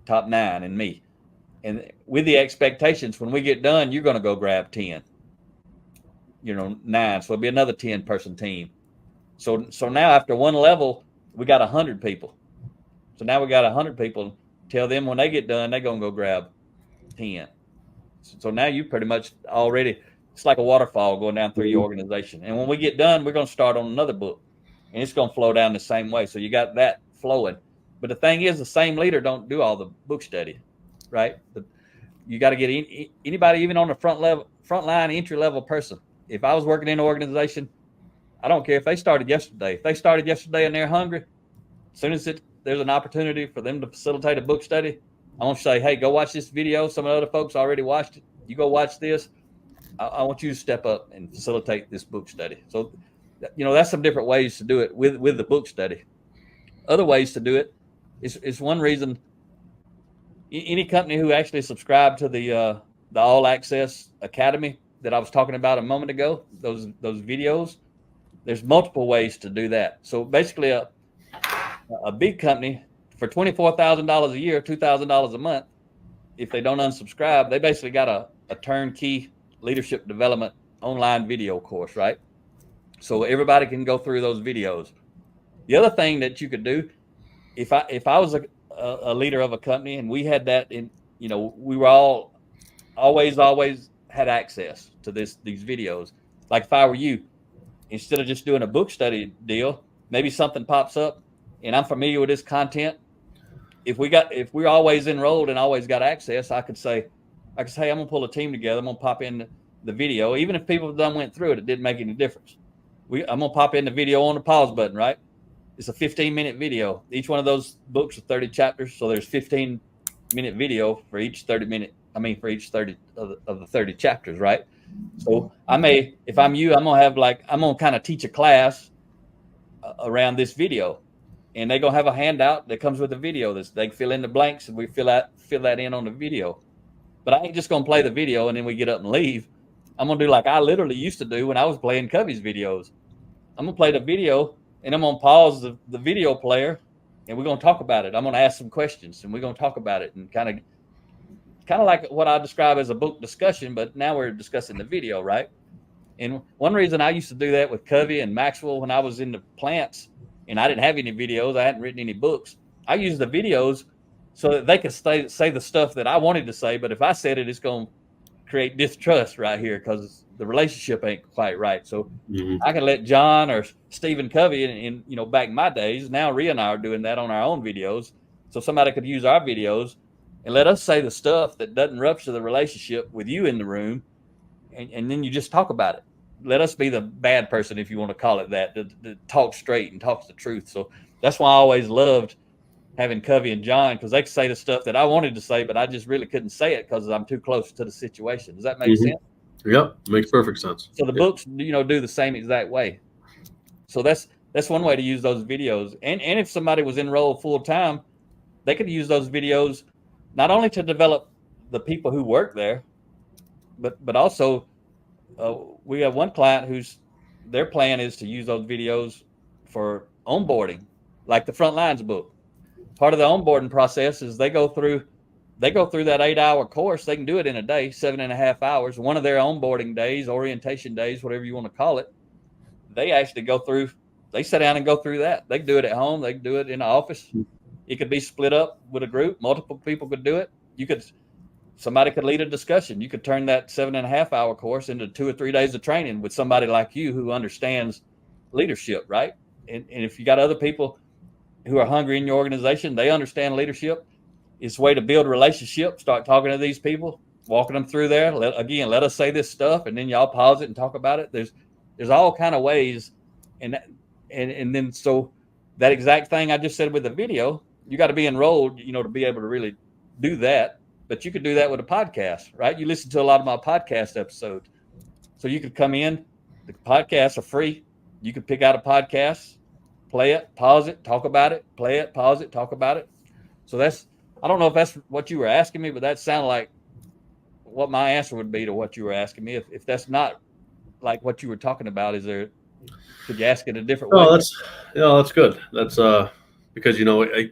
top 9, and me. And with the expectations, when we get done, you're going to go grab 10, 9. So it'll be another 10-person team. So now after one level, we got 100 people. So now we got 100 people. Tell them when they get done, they're going to go grab 10. So now you pretty much already, it's like a waterfall going down through your organization. And when we get done, we're going to start on another book. And it's going to flow down the same way. So you got that flowing. But the thing is, the same leader don't do all the book study, right? But you got to get anybody, even on the frontline entry-level person. If I was working in an organization, I don't care if they started yesterday. If they started yesterday and they're hungry, as soon as there's an opportunity for them to facilitate a book study, I want to say, hey, go watch this video. Some of the other folks already watched it. You go watch this. I want you to step up and facilitate this book study. So, that's some different ways to do it with the book study. Other ways to do it is one reason. Any company who actually subscribed to the All Access Academy that I was talking about a moment ago, those videos, there's multiple ways to do that. So basically, a big company for $24,000 a year, $2,000 a month, if they don't unsubscribe, they basically got a turnkey leadership development online video course, right? So everybody can go through those videos. The other thing that you could do, if I was a leader of a company and we had that in, we were always had access to these videos. Like if I were you, instead of just doing a book study deal, maybe something pops up and I'm familiar with this content. If we're always enrolled and always got access, I could say, I'm going to pull a team together. I'm going to pop in the video. Even if people done went through it, it didn't make any difference. I'm going to pop in the video on the pause button, right? It's a 15-minute video. Each one of those books are 30 chapters. So there's 15-minute video for each 30 of the 30 chapters, right? So if I'm you, I'm going to kind of teach a class around this video. And they're going to have a handout that comes with the video. They fill in the blanks and we fill that in on the video. But I ain't just going to play the video and then we get up and leave. I'm going to do like I literally used to do when I was playing Covey's videos. I'm going to play the video and I'm going to pause the video player and we're going to talk about it. I'm going to ask some questions and we're going to talk about it and kind of like what I describe as a book discussion, but now we're discussing the video, right? And one reason I used to do that with Covey and Maxwell when I was in the plants and I didn't have any videos. I hadn't written any books. I used the videos so that they could say the stuff that I wanted to say. But if I said it, it's going to create distrust right here because the relationship ain't quite right. So I can let John or Stephen Covey in back in my days. Now Rhea and I are doing that on our own videos. So somebody could use our videos and let us say the stuff that doesn't rupture the relationship with you in the room. And then you just talk about it. Let us be the bad person, if you want to call it that talks straight and talks the truth. So that's why I always loved having Covey and John, because they could say the stuff that I wanted to say, but I just really couldn't say it because I'm too close to the situation. Does that make sense?
Yep, makes perfect sense.
So the books, do the same exact way. So that's one way to use those videos. And if somebody was enrolled full time, they could use those videos not only to develop the people who work there, but also we have one client whose their plan is to use those videos for onboarding, like the Frontlines book. Part of the onboarding process is they go through that 8-hour course. They can do it in a day, 7.5 hours. One of their onboarding days, orientation days, whatever you want to call it, they actually they sit down and go through that. They can do it at home. They can do it in the office. It could be split up with a group. Multiple people could do it. Somebody could lead a discussion. You could turn that 7.5-hour course into 2 or 3 days of training with somebody like you who understands leadership, right? And if you got other people who are hungry in your organization, they understand leadership. It's a way to build relationships. Start talking to these people, walking them through there. Let us say this stuff, and then y'all pause it and talk about it. There's all kind of ways, and then so that exact thing I just said with the video, you got to be enrolled, to be able to really do that. But you could do that with a podcast, right? You listen to a lot of my podcast episodes. So you could come in, the podcasts are free. You could pick out a podcast, play it, pause it, talk about it, play it, pause it, talk about it. So I don't know if that's what you were asking me, but that sounded like what my answer would be to what you were asking me. If that's not like what you were talking about, could you ask it a different way?
That's good. That's because, I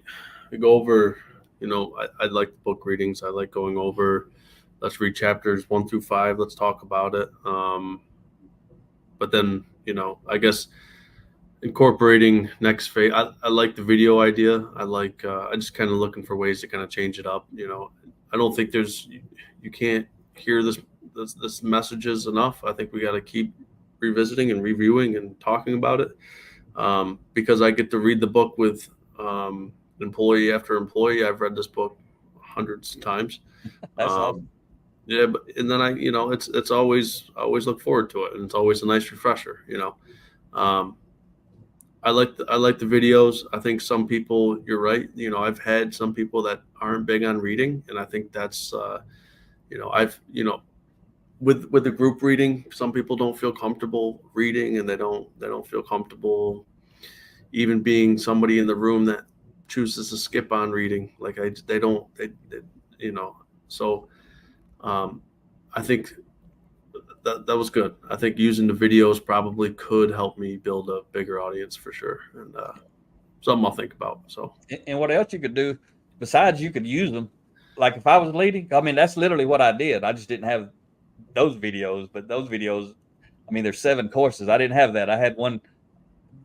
go over, I like book readings. I like going over, let's read chapters 1 through 5. Let's talk about it. But then, I guess incorporating next phase. I like the video idea. I just kind of looking for ways to kind of change it up. I don't think you can't hear this messages enough. I think we got to keep revisiting and reviewing and talking about it. Because I get to read the book with, employee after employee. I've read this book hundreds of times.
That's awesome.
Yeah, and then it's always look forward to it, and it's always a nice refresher. I like the videos. I think some people, you're right. I've had some people that aren't big on reading, and I think that's with the group reading, some people don't feel comfortable reading, and they don't feel comfortable even being somebody in the room that chooses to skip on reading. Like so I think that was good. I think using the videos probably could help me build a bigger audience for sure. And something I'll think about. So,
and what else you could do besides you could use them, like if I was leading, I mean, that's literally what I did. I just didn't have those videos, but those videos, I mean, there's 7 courses. I didn't have that. I had one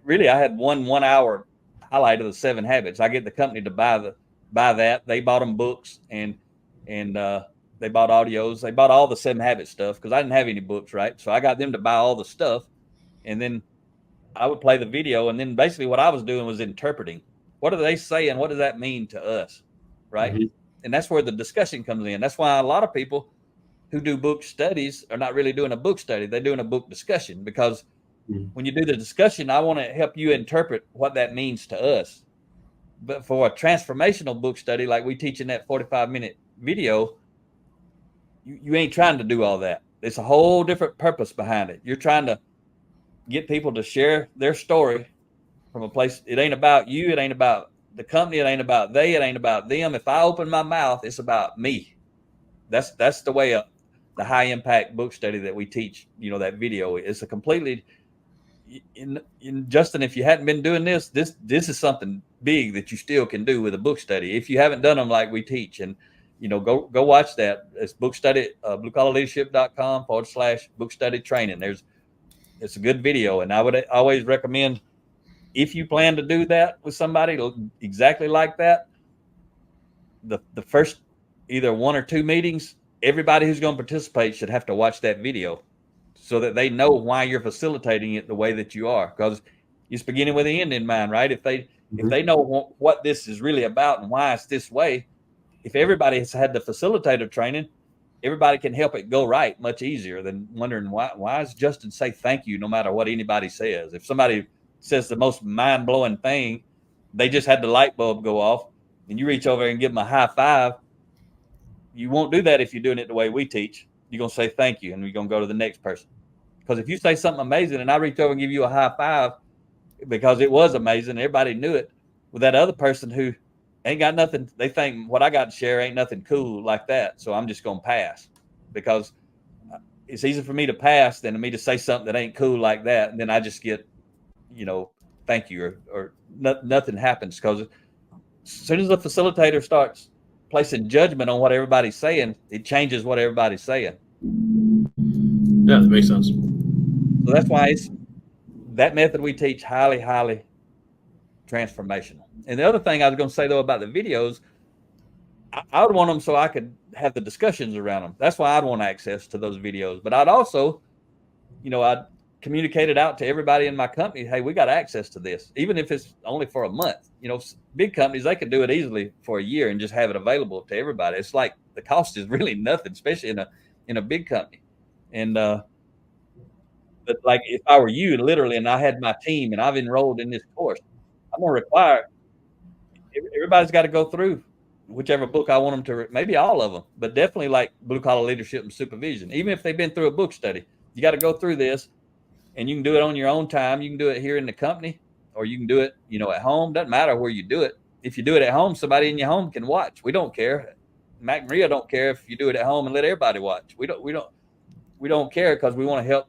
1-hour highlight of the 7 habits. I get the company to buy that. They bought them books and they bought audios. They bought all the 7 habit stuff because I didn't have any books, right? So I got them to buy all the stuff, and then I would play the video. And then basically what I was doing was interpreting. What are they saying? What does that mean to us, right? Mm-hmm. And that's where the discussion comes in. That's why a lot of people who do book studies are not really doing a book study. They're doing a book discussion because when you do the discussion, I want to help you interpret what that means to us. But for a transformational book study, like we teach in that 45-minute video, you ain't trying to do all that. It's a whole different purpose behind it. You're trying to get people to share their story from a place. It ain't about you. It ain't about the company. It ain't about they. It ain't about them. If I open my mouth, it's about me. That's the way the high impact book study that we teach, that video. It's a completely in Justin, if you hadn't been doing this is something big that you still can do with a book study. If you haven't done them like we teach, and go watch that. It's book study, bluecollarleadership.com/book study training. It's a good video. And I would always recommend if you plan to do that with somebody exactly like that, the first either 1 or 2 meetings, everybody who's going to participate should have to watch that video so that they know why you're facilitating it the way that you are, because it's beginning with the end in mind, right? If they know what this is really about and why it's this way, if everybody has had the facilitator training, everybody can help it go right much easier than wondering why does Justin say thank you no matter what anybody says. If somebody says the most mind-blowing thing, they just had the light bulb go off, and you reach over and give them a high five. You won't do that if you're doing it the way we teach. You're going to say thank you, and you're going to go to the next person. Because if you say something amazing and I reach over and give you a high five because it was amazing, everybody knew it, with that other person who ain't got nothing, they think what I got to share ain't nothing cool like that, so I'm just going to pass. Because it's easier for me to pass than for me to say something that ain't cool like that, and then I just get, thank you, or nothing happens. Because as soon as the facilitator starts placing judgment on what everybody's saying, it changes what everybody's saying.
Yeah, that makes sense.
So that's why it's that method we teach highly, highly transformational. And the other thing I was going to say though about the videos, I would want them so I could have the discussions around them. That's why I'd want access to those videos. But I'd also, I'd communicate it out to everybody in my company. Hey, we got access to this, even if it's only for a month. Big companies, they could do it easily for a year and just have it available to everybody. It's like the cost is really nothing, especially in a big company. And but like if I were you, literally, and I had my team and I've enrolled in this course, I'm gonna require everybody's got to go through whichever book I want them to, maybe all of them, but definitely like Blue Collar Leadership and Supervision. Even if they've been through a book study, you got to go through this, and you can do it on your own time. You can do it here in the company, or you can do it, at home. Doesn't matter where you do it. If you do it at home, somebody in your home can watch. We don't care. Mac and Maria don't care if you do it at home and let everybody watch. We don't care because we want to help,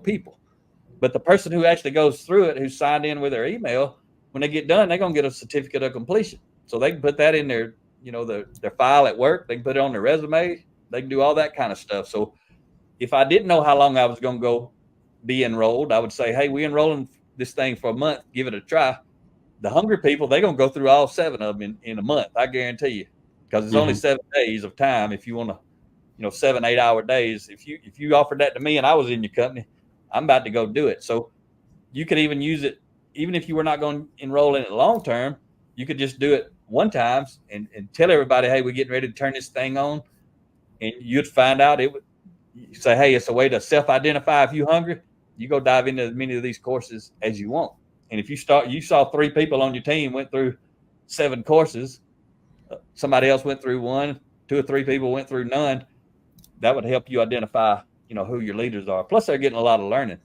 people. But the person who actually goes through it, who's signed in with their email, when they get done, they're going to get a certificate of completion. So they can put that in their, their file at work. They can put it on their resume. They can do all that kind of stuff. So if I didn't know how long I was going to go be enrolled, I would say, hey, we enrolling this thing for a month. Give it a try. The hungry people, they're going to go through all 7 of them in a month. I guarantee you, because it's only 7 days of time. If you want to, 7, 8-hour days, if you offered that to me and I was in your company, I'm about to go do it. So you could even use it, even if you were not going to enroll in it long term, you could just do it one time and tell everybody, hey, we're getting ready to turn this thing on. And you'd find out you say, hey, it's a way to self-identify. If you're hungry, you go dive into as many of these courses as you want. And if you saw 3 people on your team went through 7 courses, somebody else went through 1, 2 or 3 people went through none, that would help you identify, who your leaders are. Plus they're getting a lot of learning.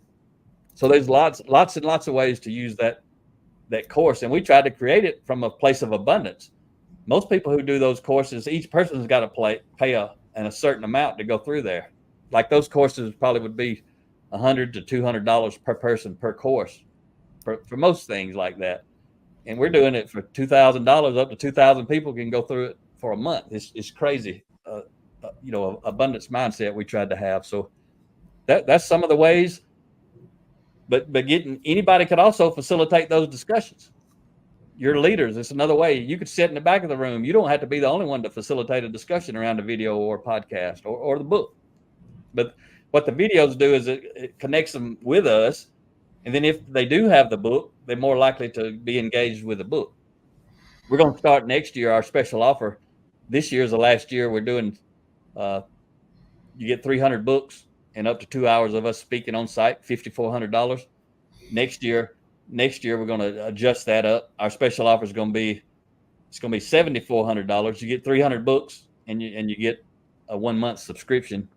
So there's lots and lots of ways to use that course. And we tried to create it from a place of abundance. Most people who do those courses, each person's got to pay a certain amount to go through there. Like those courses probably would be $100 to $200 per person per course for most things like that. And we're doing it for $2,000. Up to 2,000 people can go through it for a month. It's crazy. Abundance mindset we tried to have. So that's some of the ways. But getting anybody could also facilitate those discussions. Your leaders, it's another way. You could sit in the back of the room. You don't have to be the only one to facilitate a discussion around a video or podcast or the book. But what the videos do is it connects them with us. And then if they do have the book, they're more likely to be engaged with the book. We're going to start next year, our special offer. This year is the last year we're doing, you get 300 books and up to 2 hours of us speaking on site, $5,400. Next year we're going to adjust that up. Our special offer is going to be $7,400. You get 300 books and you get a 1-month subscription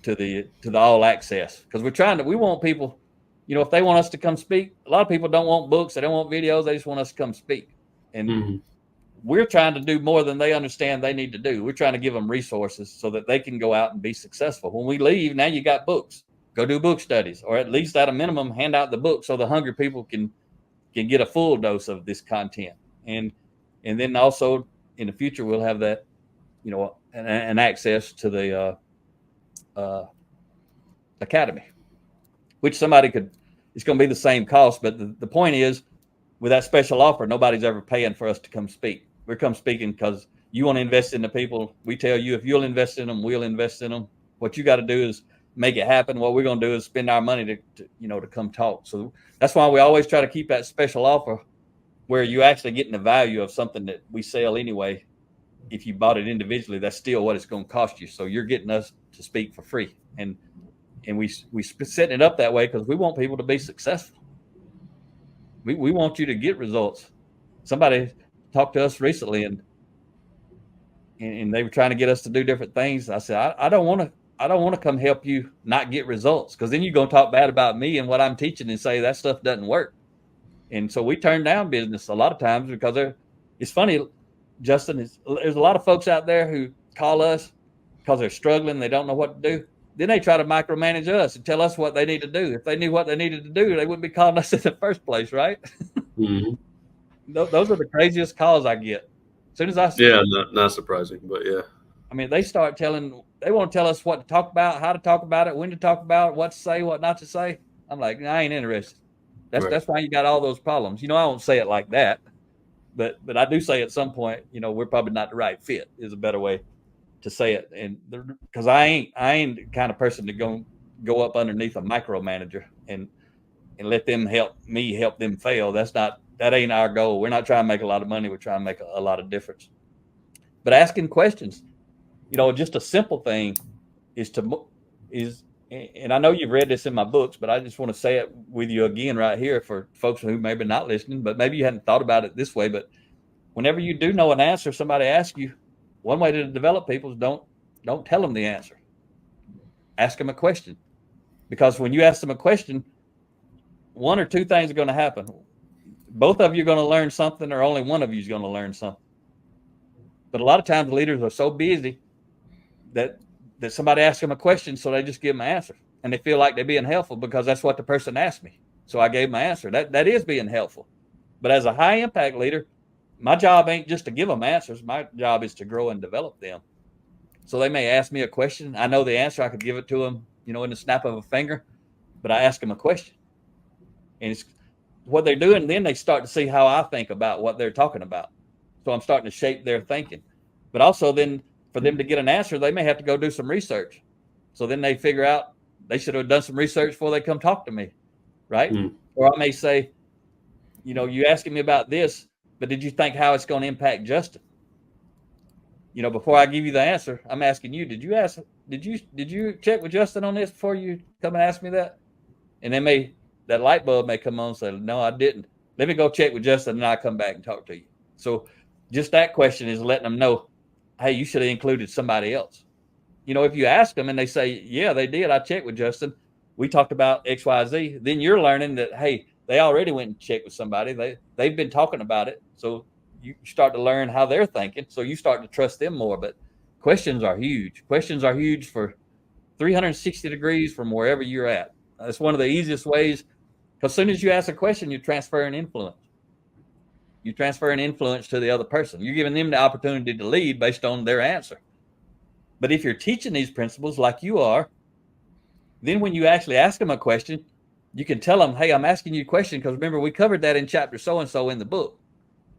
to the all access, because we want people, if they want us to come speak. A lot of people don't want books, they don't want videos, they just want us to come speak. And we're trying to do more than they understand they need to do. We're trying to give them resources so that they can go out and be successful. When we leave, now you got books. Go do book studies, or at least at a minimum, hand out the book so the hungry people can get a full dose of this content. And then also in the future, we'll have that, an access to the academy, which somebody could it's going to be the same cost. But the point is, with that special offer, nobody's ever paying for us to come speak. We're come speaking because you want to invest in the people. We tell you, if you'll invest in them, we'll invest in them. What you got to do is make it happen. What we're going to do is spend our money to come talk. So that's why we always try to keep that special offer where you actually getting the value of something that we sell anyway. If you bought it individually, that's still what it's going to cost you. So you're getting us to speak for free. And we setting it up that way because we want people to be successful. We want you to get results. Somebody talked to us recently and they were trying to get us to do different things. I said, I don't want to come help you not get results, because then you're going to talk bad about me and what I'm teaching and say that stuff doesn't work. And so we turn down business a lot of times because it's funny, Justin, there's a lot of folks out there who call us because they're struggling. They don't know what to do. Then they try to micromanage us and tell us what they need to do. If they knew what they needed to do, they wouldn't be calling us in the first place, right?
Mm-hmm.
Those are the craziest calls I get. As soon as I see,
not surprising, but yeah.
I mean, they want to tell us what to talk about, how to talk about it, when to talk about it, what to say, what not to say. I'm like, I ain't interested. That's why you got all those problems. I don't say it like that, but I do say at some point, we're probably not the right fit is a better way to say it. And because I ain't the kind of person to go up underneath a micromanager and let them help me help them fail. That ain't our goal. We're not trying to make a lot of money. We're trying to make a lot of difference. But asking questions, just a simple thing is, and I know you've read this in my books, but I just want to say it with you again right here for folks who maybe not listening, but maybe you hadn't thought about it this way. But whenever you do know an answer, somebody asks you, one way to develop people is don't tell them the answer. Ask them a question, because when you ask them a question, one or two things are going to happen. Both of you are going to learn something, or only one of you is going to learn something. But a lot of times leaders are so busy that somebody asks them a question, so they just give them an answer, and they feel like they're being helpful because that's what the person asked me. So I gave them an answer. That is being helpful. But as a high impact leader, my job ain't just to give them answers. My job is to grow and develop them. So they may ask me a question. I know the answer. I could give it to them, in the snap of a finger, but I ask them a question. And it's what they're doing. Then they start to see how I think about what they're talking about. So I'm starting to shape their thinking. But also then for them to get an answer, they may have to go do some research. So then they figure out they should have done some research before they come talk to me, right? Mm. Or I may say, you asking me about this, but did you think how it's going to impact Justin? Before I give you the answer, I'm asking you, did you check with Justin on this before you come and ask me that? And then that light bulb may come on and say, no, I didn't. Let me go check with Justin and I'll come back and talk to you. So just that question is letting them know, hey, you should have included somebody else. If you ask them and they say, yeah, they did. I checked with Justin. We talked about X, Y, Z. Then you're learning that, hey, they already went and checked with somebody. They've been talking about it. So you start to learn how they're thinking. So you start to trust them more. But questions are huge. Questions are huge for 360 degrees from wherever you're at. That's one of the easiest ways. Because as soon as you ask a question, you're transferring influence. You transfer an influence to the other person. You're giving them the opportunity to lead based on their answer. But if you're teaching these principles like you are, then when you actually ask them a question, you can tell them, hey, I'm asking you a question because remember, we covered that in chapter so-and-so in the book.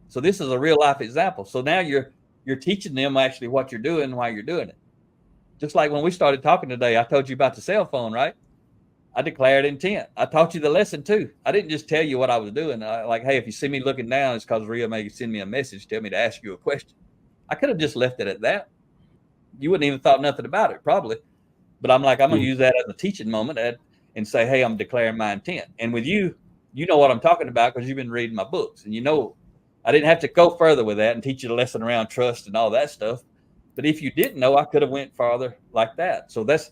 So this is a real life example. So now you're teaching them actually what you're doing and why you're doing it. Just like when we started talking today, I told you about the cell phone, right? I declared intent. I taught you the lesson too. I didn't just tell you what I was doing. Hey, if you see me looking down, it's because Rhea may send me a message, tell me to ask you a question. I could have just left it at that. You wouldn't even thought nothing about it, probably. But I'm going to use that as a teaching moment and say, hey, I'm declaring my intent. And with you, you know what I'm talking about because you've been reading my books. And I didn't have to go further with that and teach you the lesson around trust and all that stuff. But if you didn't know, I could have went farther like that. So that's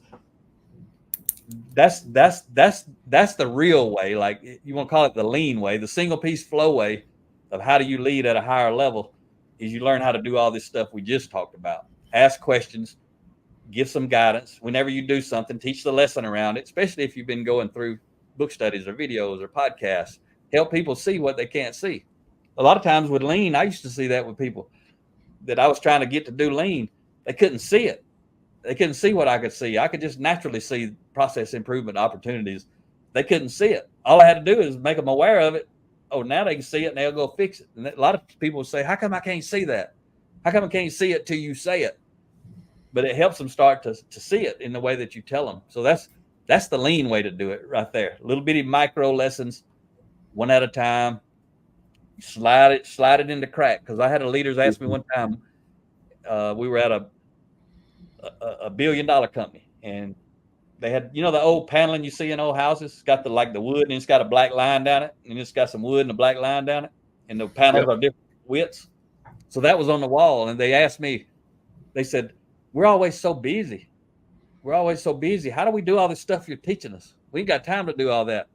the real way. Like you want to call it the lean way, the single piece flow way of how do you lead at a higher level is you learn how to do all this stuff we just talked about. Ask questions, give some guidance. Whenever you do something, teach the lesson around it, especially if you've been going through book studies or videos or podcasts. Help people see what they can't see. A lot of times with lean, I used to see that with people that I was trying to get to do lean. They couldn't see it. They couldn't see what I could see. I could just naturally see process improvement opportunities They couldn't see it. All I had to do is make them aware of it. Oh, now they can see it and they'll go fix it. And a lot of people say, how come I can't see that? How come I can't see it till you say it? But it helps them start to see it in the way that you tell them. So that's the lean way to do it right there. Little bitty micro lessons, one at a time. Slide it into crack. Because I had a leaders ask me one time, we were at a $1 billion company, and they had, the old paneling you see in old houses. It's got the wood, and it's got a black line down it, and it's got some wood and a black line down it, and the panels are different widths. So that was on the wall, and they asked me, they said, we're always so busy. How do we do all this stuff you're teaching us? We ain't got time to do all that.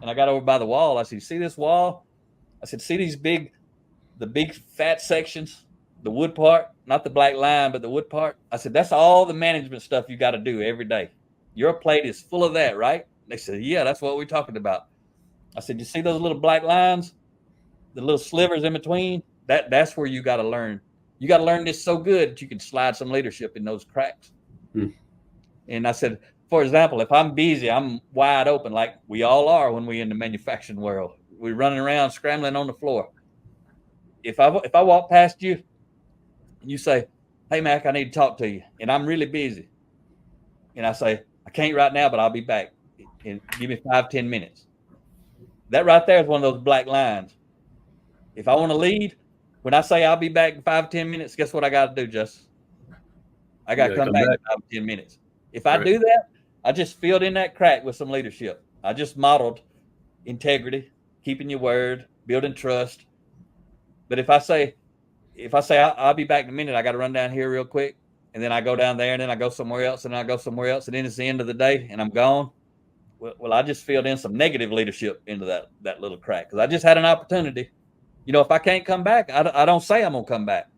And I got over by the wall. I said, see this wall? I said, see the big fat sections, the wood part, not the black line, but the wood part. I said, that's all the management stuff you got to do every day. Your plate is full of that, right? They said, yeah, that's what we're talking about. I said, you see those little black lines, the little slivers in between? That's where you got to learn. You got to learn this so good that you can slide some leadership in those cracks. And I said, for example, if I'm busy, I'm wide open, like we all are when we're in the manufacturing world. We're running around scrambling on the floor. If I walk past you and you say, hey, Mac, I need to talk to you, and I'm really busy, and I say, I can't right now, but I'll be back, and give me 5-10 minutes. That right there is one of those black lines. If I want to lead, when I say I'll be back in 5-10 minutes, guess what I got to do, Justin? I got to come back in 5-10 minutes. If I do that, I just filled in that crack with some leadership. I just modeled integrity, keeping your word, building trust. But if I say I'll be back in a minute, I got to run down here real quick, and then I go down there, and then I go somewhere else, and I go somewhere else, and then it's the end of the day, and I'm gone. Well, I just filled in some negative leadership into that little crack because I just had an opportunity. If I can't come back, I don't say I'm gonna come back.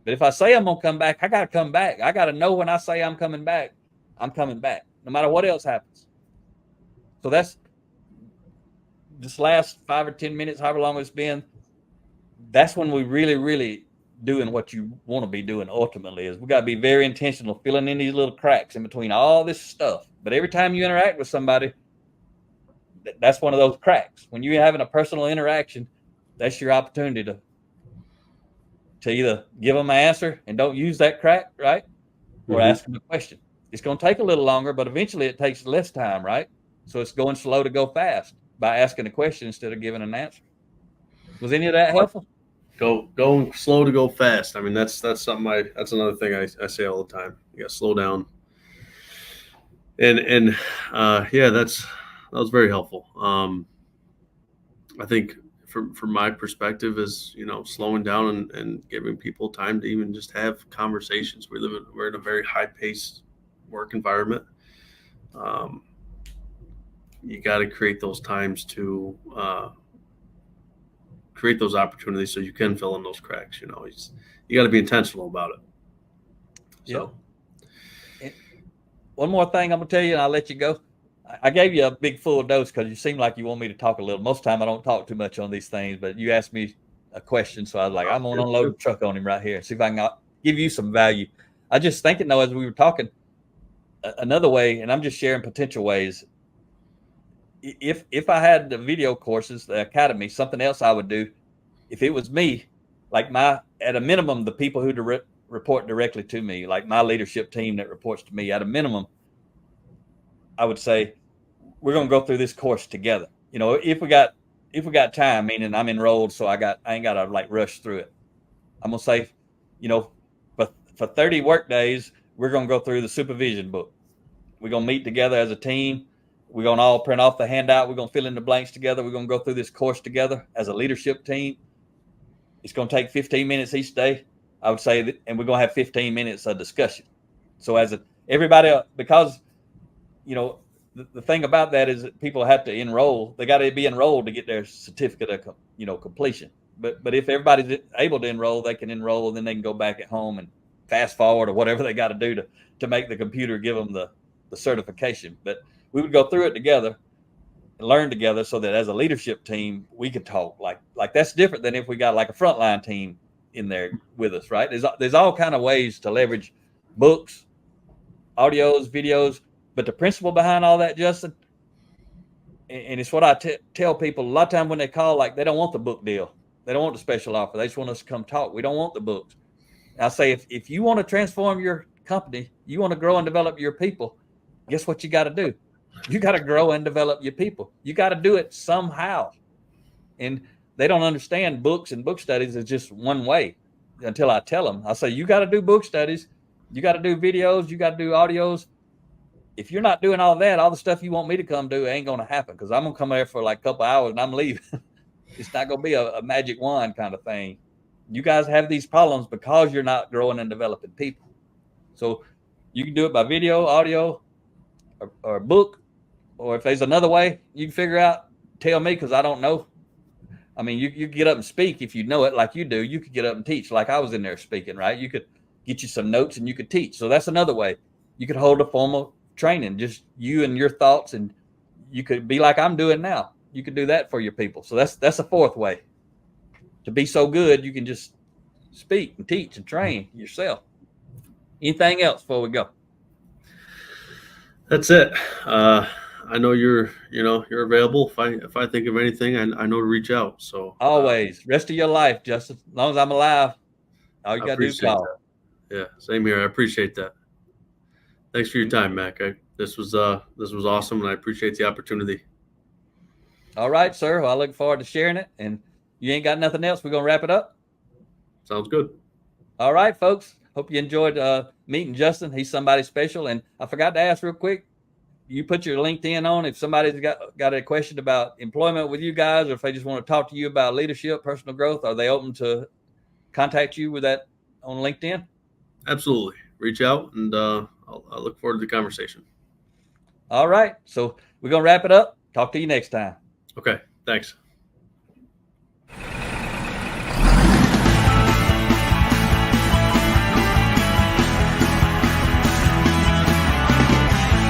But if I say I'm gonna come back, I gotta come back. I gotta know when I say I'm coming back, no matter what else happens. So that's this last 5 or 10 minutes, however long it's been. That's when we really, really doing what you want to be doing ultimately. Is we got to be very intentional, filling in these little cracks in between all this stuff. But every time you interact with somebody, that's one of those cracks. When you're having a personal interaction, that's your opportunity to either give them an answer and don't use that crack, right? Or ask them a question. It's going to take a little longer, but eventually it takes less time, right? So it's going slow to go fast by asking a question instead of giving an answer. Was any of that helpful?
Going slow to go fast. I mean, that's something that's another thing I say all the time. You got to slow down. And yeah, that was very helpful. I think from my perspective is, slowing down and giving people time to even just have conversations. We're in a very high paced work environment. You got to create those times to create those opportunities so you can fill in those cracks. You got to be intentional about it. So,
one more thing I'm gonna tell you, and I'll let you go. I gave you a big full dose because you seem like you want me to talk a little. Most of the time I don't talk too much on these things, but you asked me a question, so I was like, I'm gonna unload the truck on him right here and see if I can give you some value. I just thinking though, as we were talking, another way, and I'm just sharing potential ways. If I had the video courses, the academy, something else I would do, if it was me, like at a minimum, the people who report directly to me, like my leadership team that reports to me, at a minimum, I would say, we're going to go through this course together. If we got time, meaning I'm enrolled, so I ain't got to rush through it. I'm going to say, for 30 work days, we're going to go through the supervision book. We're going to meet together as a team. We're going to all print off the handout. We're going to fill in the blanks together. We're going to go through this course together as a leadership team. It's going to take 15 minutes each day, I would say, and we're going to have 15 minutes of discussion. So everybody, because, the thing about that is that people have to enroll. They got to be enrolled to get their certificate of, completion. But if everybody's able to enroll, they can enroll, and then they can go back at home and fast forward or whatever they got to do to make the computer give them the certification. But we would go through it together and learn together so that as a leadership team, we could talk like that's different than if we got like a frontline team in there with us, right? There's all kind of ways to leverage books, audios, videos, but the principle behind all that, Justin, and it's what I tell people a lot of times when they call, like they don't want the book deal. They don't want the special offer. They just want us to come talk. We don't want the books. I say, if you want to transform your company, you want to grow and develop your people, guess what you got to do? You got to grow and develop your people. You got to do it somehow. And they don't understand books and book studies is just one way until I tell them. I say, you got to do book studies. You got to do videos. You got to do audios. If you're not doing all that, all the stuff you want me to come do ain't going to happen, because I'm going to come there for like a couple hours and I'm leaving. It's not going to be a magic wand kind of thing. You guys have these problems because you're not growing and developing people. So you can do it by video, audio, or book, or if there's another way you can figure out, tell me, because I don't know. I mean, you get up and speak if you know it like you do. You could get up and teach like I was in there speaking, right? You could get you some notes and you could teach. So that's another way. You could hold a formal training, just you and your thoughts, and you could be like I'm doing now. You could do that for your people. So that's a fourth way. To be so good, you can just speak and teach and train yourself. Anything else before we go?
That's it. I know you're available. If I think of anything, I know to reach out. So
Always. Rest of your life, Justin. As long as I'm alive, all you got to do is call.
That. Yeah, same here. I appreciate that. Thanks for your time, Mac. This was awesome, and I appreciate the opportunity.
All right, sir. Well, I look forward to sharing it. And you ain't got nothing else? We're going to wrap it up?
Sounds good.
All right, folks. Hope you enjoyed meeting Justin. He's somebody special. And I forgot to ask real quick, you put your LinkedIn on if somebody's got a question about employment with you guys, or if they just want to talk to you about leadership, personal growth, are they open to contact you with that on LinkedIn?
Absolutely. Reach out, and I'll look forward to the conversation.
All right. So we're going to wrap it up. Talk to you next time.
Okay. Thanks.